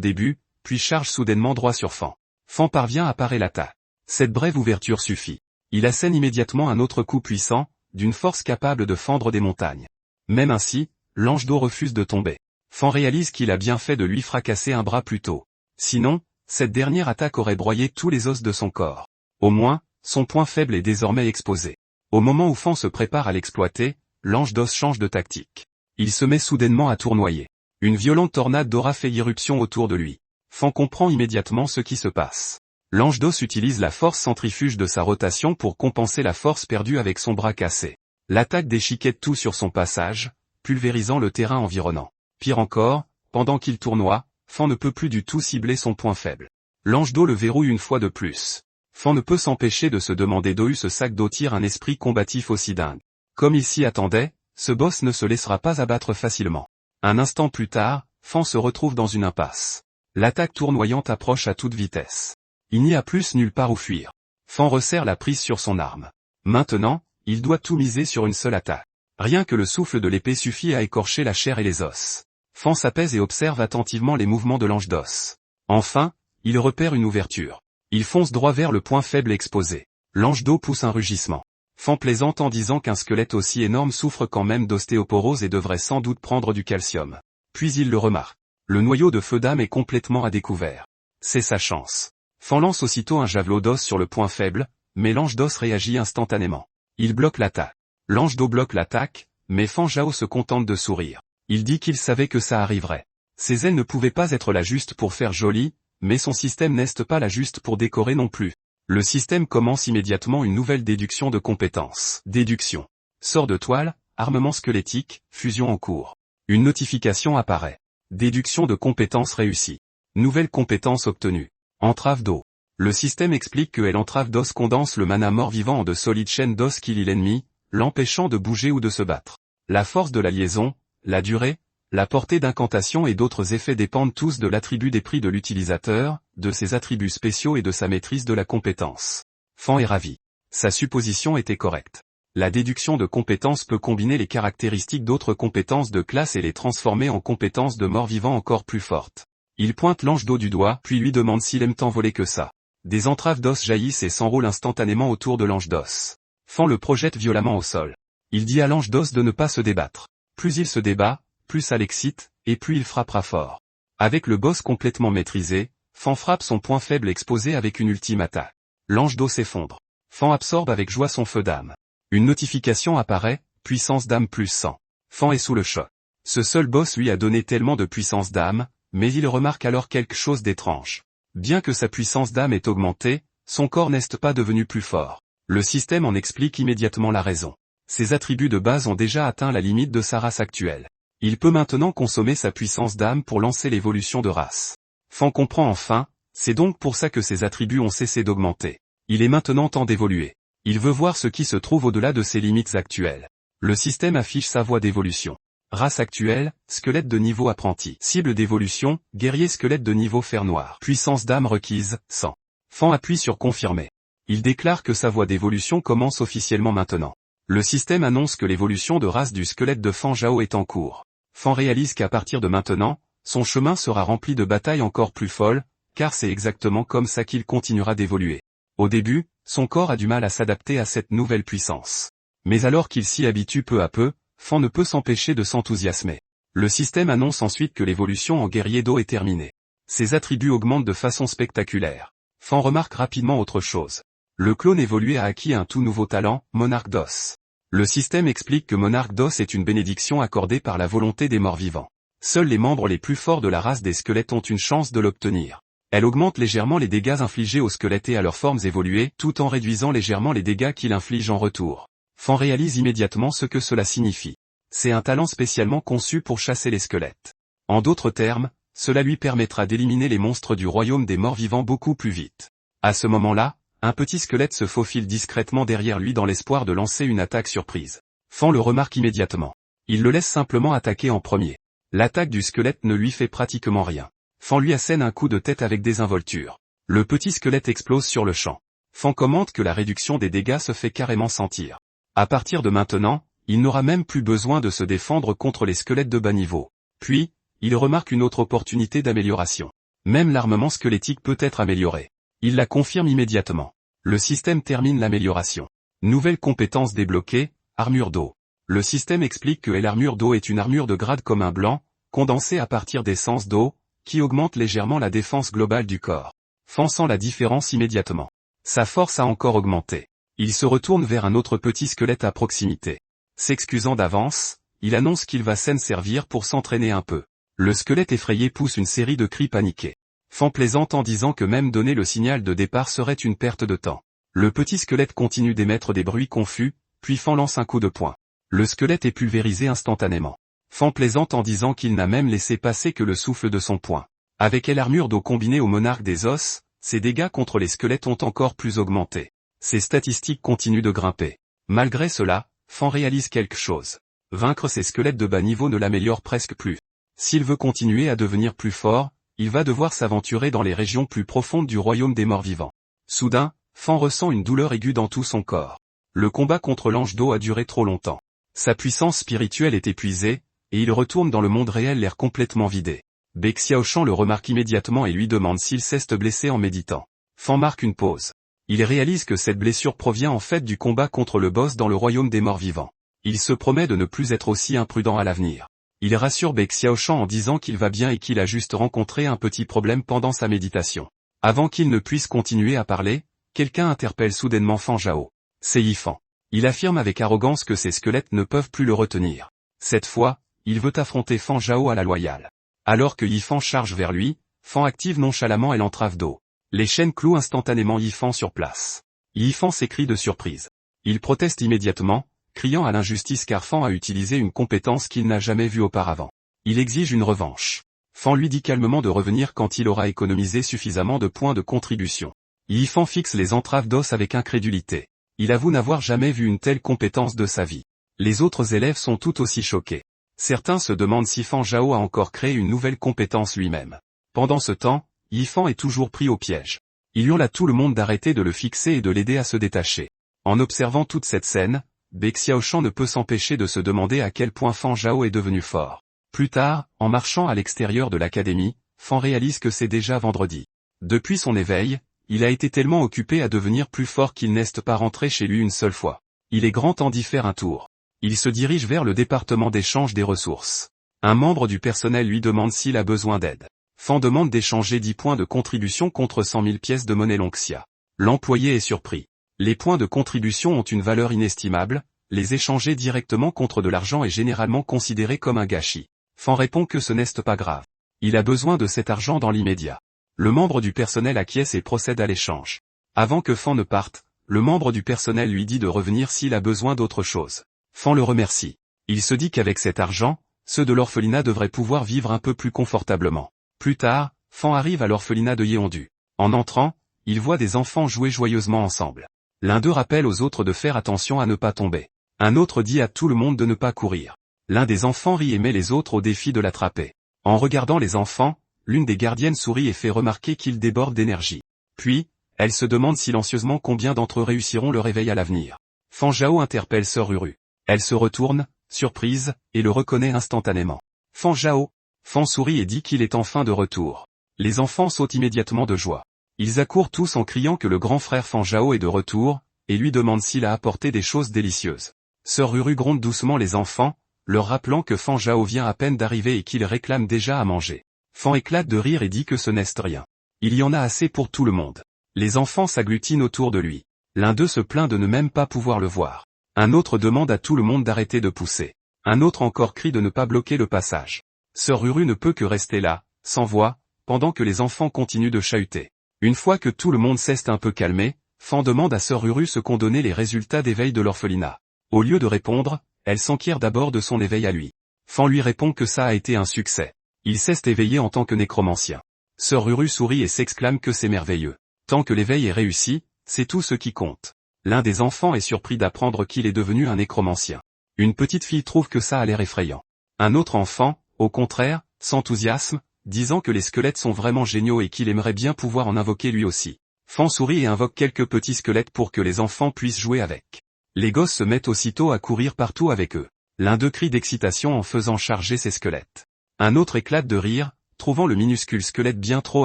début, puis charge soudainement droit sur Fan. Fan parvient à parer l'attaque. Cette brève ouverture suffit. Il assène immédiatement un autre coup puissant, d'une force capable de fendre des montagnes. Même ainsi, l'ange d'eau refuse de tomber. Fan réalise qu'il a bien fait de lui fracasser un bras plus tôt. Sinon, cette dernière attaque aurait broyé tous les os de son corps. Au moins, son point faible est désormais exposé. Au moment où Fan se prépare à l'exploiter, l'ange d'os change de tactique. Il se met soudainement à tournoyer. Une violente tornade d'aura fait irruption autour de lui. Fan comprend immédiatement ce qui se passe. L'ange d'os utilise la force centrifuge de sa rotation pour compenser la force perdue avec son bras cassé. L'attaque déchiquette tout sur son passage, pulvérisant le terrain environnant. Pire encore, pendant qu'il tournoie, Fan ne peut plus du tout cibler son point faible. L'ange d'eau le verrouille une fois de plus. Fan ne peut s'empêcher de se demander d'où ce sac d'eau tire un esprit combatif aussi dingue. Comme il s'y attendait, ce boss ne se laissera pas abattre facilement. Un instant plus tard, Fan se retrouve dans une impasse. L'attaque tournoyante approche à toute vitesse. Il n'y a plus nulle part où fuir. Fan resserre la prise sur son arme. Maintenant, il doit tout miser sur une seule attaque. Rien que le souffle de l'épée suffit à écorcher la chair et les os. Fan s'apaise et observe attentivement les mouvements de l'ange d'os. Enfin, il repère une ouverture. Il fonce droit vers le point faible exposé. L'ange d'eau pousse un rugissement. Fan plaisante en disant qu'un squelette aussi énorme souffre quand même d'ostéoporose et devrait sans doute prendre du calcium. Puis il le remarque. Le noyau de feu d'âme est complètement à découvert. C'est sa chance. Fan lance aussitôt un javelot d'os sur le point faible, mais l'ange d'os réagit instantanément. Il bloque l'attaque. L'ange d'eau bloque l'attaque, mais Fan Zhao se contente de sourire. Il dit qu'il savait que ça arriverait. Ses ailes ne pouvaient pas être là juste pour faire joli, mais son système n'est pas là juste pour décorer non plus. Le système commence immédiatement une nouvelle déduction de compétences. Déduction. Sort de toile, armement squelettique, fusion en cours. Une notification apparaît. Déduction de compétences réussie. Nouvelle compétence obtenue. Entrave d'eau. Le système explique que l'entrave d'os condense le mana mort-vivant en de solides chaînes d'os qui lient l'ennemi, l'empêchant de bouger ou de se battre. La force de la liaison, la durée, la portée d'incantation et d'autres effets dépendent tous de l'attribut des prix de l'utilisateur, de ses attributs spéciaux et de sa maîtrise de la compétence. Fan est ravi. Sa supposition était correcte. La déduction de compétences peut combiner les caractéristiques d'autres compétences de classe et les transformer en compétences de mort-vivant encore plus fortes. Il pointe l'ange d'eau du doigt puis lui demande s'il aime tant voler que ça. Des entraves d'os jaillissent et s'enroulent instantanément autour de l'ange d'os. Fan le projette violemment au sol. Il dit à l'ange d'os de ne pas se débattre. Plus il se débat, plus ça l'excite, et plus il frappera fort. Avec le boss complètement maîtrisé, Fan frappe son point faible exposé avec une ultime attaque. L'ange d'eau s'effondre. Fan absorbe avec joie son feu d'âme. Une notification apparaît, puissance d'âme plus 100. Fan est sous le choc. Ce seul boss lui a donné tellement de puissance d'âme, mais il remarque alors quelque chose d'étrange. Bien que sa puissance d'âme ait augmenté, son corps n'est pas devenu plus fort. Le système en explique immédiatement la raison. Ses attributs de base ont déjà atteint la limite de sa race actuelle. Il peut maintenant consommer sa puissance d'âme pour lancer l'évolution de race. Fan comprend enfin, c'est donc pour ça que ses attributs ont cessé d'augmenter. Il est maintenant temps d'évoluer. Il veut voir ce qui se trouve au-delà de ses limites actuelles. Le système affiche sa voie d'évolution. Race actuelle, squelette de niveau apprenti. Cible d'évolution, guerrier squelette de niveau fer noir. Puissance d'âme requise, 100. Fan appuie sur confirmer. Il déclare que sa voie d'évolution commence officiellement maintenant. Le système annonce que l'évolution de race du squelette de Fan Zhao est en cours. Fan réalise qu'à partir de maintenant, son chemin sera rempli de batailles encore plus folles, car c'est exactement comme ça qu'il continuera d'évoluer. Au début, son corps a du mal à s'adapter à cette nouvelle puissance. Mais alors qu'il s'y habitue peu à peu, Fan ne peut s'empêcher de s'enthousiasmer. Le système annonce ensuite que l'évolution en guerrier d'eau est terminée. Ses attributs augmentent de façon spectaculaire. Fan remarque rapidement autre chose. Le clone évolué a acquis un tout nouveau talent, Monarque d'os. Le système explique que Monarque d'os est une bénédiction accordée par la volonté des morts-vivants. Seuls les membres les plus forts de la race des squelettes ont une chance de l'obtenir. Elle augmente légèrement les dégâts infligés aux squelettes et à leurs formes évoluées, tout en réduisant légèrement les dégâts qu'il inflige en retour. Fan réalise immédiatement ce que cela signifie. C'est un talent spécialement conçu pour chasser les squelettes. En d'autres termes, cela lui permettra d'éliminer les monstres du royaume des morts-vivants beaucoup plus vite. À ce moment-là, un petit squelette se faufile discrètement derrière lui dans l'espoir de lancer une attaque surprise. Fan le remarque immédiatement. Il le laisse simplement attaquer en premier. L'attaque du squelette ne lui fait pratiquement rien. Fan lui assène un coup de tête avec désinvolture. Le petit squelette explose sur le champ. Fan commente que la réduction des dégâts se fait carrément sentir. À partir de maintenant, il n'aura même plus besoin de se défendre contre les squelettes de bas niveau. Puis, il remarque une autre opportunité d'amélioration. Même l'armement squelettique peut être amélioré. Il la confirme immédiatement. Le système termine l'amélioration. Nouvelle compétence débloquée, armure d'eau. Le système explique que l'armure d'eau est une armure de grade commun blanc, condensée à partir d'essence d'eau, qui augmente légèrement la défense globale du corps. Fan sent la différence immédiatement. Sa force a encore augmenté. Il se retourne vers un autre petit squelette à proximité. S'excusant d'avance, il annonce qu'il va s'en servir pour s'entraîner un peu. Le squelette effrayé pousse une série de cris paniqués. Fan plaisante en disant que même donner le signal de départ serait une perte de temps. Le petit squelette continue d'émettre des bruits confus, puis Fan lance un coup de poing. Le squelette est pulvérisé instantanément. Fan plaisante en disant qu'il n'a même laissé passer que le souffle de son poing. Avec l'armure d'eau combinée au monarque des os, ses dégâts contre les squelettes ont encore plus augmenté. Ses statistiques continuent de grimper. Malgré cela, Fan réalise quelque chose. Vaincre ces squelettes de bas niveau ne l'améliore presque plus. S'il veut continuer à devenir plus fort, il va devoir s'aventurer dans les régions plus profondes du royaume des morts vivants. Soudain, Fan ressent une douleur aiguë dans tout son corps. Le combat contre l'ange d'eau a duré trop longtemps. Sa puissance spirituelle est épuisée, et il retourne dans le monde réel l'air complètement vidé. Baek Xiaoshan le remarque immédiatement et lui demande s'il s'est blessé en méditant. Fan marque une pause. Il réalise que cette blessure provient en fait du combat contre le boss dans le royaume des morts vivants. Il se promet de ne plus être aussi imprudent à l'avenir. Il rassure Baek Xiaoshan en disant qu'il va bien et qu'il a juste rencontré un petit problème pendant sa méditation. Avant qu'il ne puisse continuer à parler, quelqu'un interpelle soudainement Fan Zhao. C'est Yifan. Il affirme avec arrogance que ses squelettes ne peuvent plus le retenir. Cette fois, il veut affronter Fan Zhao à la loyale. Alors que Yifan charge vers lui, Fan active nonchalamment l'entrave d'eau. Les chaînes clouent instantanément Yifan sur place. Yifan s'écrie de surprise. Il proteste immédiatement, criant à l'injustice car Fan a utilisé une compétence qu'il n'a jamais vue auparavant. Il exige une revanche. Fan lui dit calmement de revenir quand il aura économisé suffisamment de points de contribution. Yifan fixe les entraves d'os avec incrédulité. Il avoue n'avoir jamais vu une telle compétence de sa vie. Les autres élèves sont tout aussi choqués. Certains se demandent si Fan Zhao a encore créé une nouvelle compétence lui-même. Pendant ce temps, Yifan est toujours pris au piège. Il hurle à tout le monde d'arrêter de le fixer et de l'aider à se détacher. En observant toute cette scène, Baek Xiaoshan ne peut s'empêcher de se demander à quel point Fan Zhao est devenu fort. Plus tard, en marchant à l'extérieur de l'académie, Fan réalise que c'est déjà vendredi. Depuis son éveil, il a été tellement occupé à devenir plus fort qu'il n'est pas rentré chez lui une seule fois. Il est grand temps d'y faire un tour. Il se dirige vers le département d'échange des ressources. Un membre du personnel lui demande s'il a besoin d'aide. Fan demande d'échanger 10 points de contribution contre 100 000 pièces de monnaie Lonxia. L'employé est surpris. Les points de contribution ont une valeur inestimable, les échanger directement contre de l'argent est généralement considéré comme un gâchis. Fan répond que ce n'est pas grave. Il a besoin de cet argent dans l'immédiat. Le membre du personnel acquiesce et procède à l'échange. Avant que Fan ne parte, le membre du personnel lui dit de revenir s'il a besoin d'autre chose. Fan le remercie. Il se dit qu'avec cet argent, ceux de l'orphelinat devraient pouvoir vivre un peu plus confortablement. Plus tard, Fan arrive à l'orphelinat de Yeondu. En entrant, il voit des enfants jouer joyeusement ensemble. L'un d'eux rappelle aux autres de faire attention à ne pas tomber. Un autre dit à tout le monde de ne pas courir. L'un des enfants rit et met les autres au défi de l'attraper. En regardant les enfants, l'une des gardiennes sourit et fait remarquer qu'ils débordent d'énergie. Puis, elle se demande silencieusement combien d'entre eux réussiront le réveil à l'avenir. Fan Zhao interpelle Sœur Uru. Elle se retourne, surprise, et le reconnaît instantanément. Fan Zhao. Fan sourit et dit qu'il est enfin de retour. Les enfants sautent immédiatement de joie. Ils accourent tous en criant que le grand frère Fan Zhao est de retour, et lui demandent s'il a apporté des choses délicieuses. Sœur Uru gronde doucement les enfants, leur rappelant que Fan Zhao vient à peine d'arriver et qu'il réclame déjà à manger. Fan éclate de rire et dit que ce n'est rien. Il y en a assez pour tout le monde. Les enfants s'agglutinent autour de lui. L'un d'eux se plaint de ne même pas pouvoir le voir. Un autre demande à tout le monde d'arrêter de pousser. Un autre encore crie de ne pas bloquer le passage. Sœur Uru ne peut que rester là, sans voix, pendant que les enfants continuent de chahuter. Une fois que tout le monde s'est un peu calmé, Fan demande à Sœur Uru ce qu'ont donné les résultats d'éveil de l'orphelinat. Au lieu de répondre, elle s'enquiert d'abord de son éveil à lui. Fan lui répond que ça a été un succès. Il s'est éveillé en tant que nécromancien. Sœur Uru sourit et s'exclame que c'est merveilleux. Tant que l'éveil est réussi, c'est tout ce qui compte. L'un des enfants est surpris d'apprendre qu'il est devenu un nécromancien. Une petite fille trouve que ça a l'air effrayant. Un autre enfant, au contraire, s'enthousiasme, disant que les squelettes sont vraiment géniaux et qu'il aimerait bien pouvoir en invoquer lui aussi. Fan sourit et invoque quelques petits squelettes pour que les enfants puissent jouer avec. Les gosses se mettent aussitôt à courir partout avec eux. L'un d'eux crie d'excitation en faisant charger ses squelettes. Un autre éclate de rire, trouvant le minuscule squelette bien trop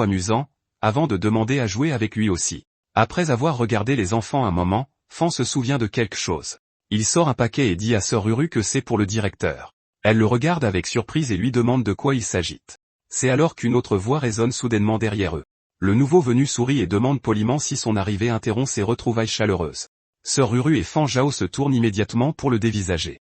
amusant, avant de demander à jouer avec lui aussi. Après avoir regardé les enfants un moment, Fan se souvient de quelque chose. Il sort un paquet et dit à Sœur Uru que c'est pour le directeur. Elle le regarde avec surprise et lui demande de quoi il s'agit. C'est alors qu'une autre voix résonne soudainement derrière eux. Le nouveau venu sourit et demande poliment si son arrivée interrompt ses retrouvailles chaleureuses. Sœur Uru et Fang Zhao se tournent immédiatement pour le dévisager.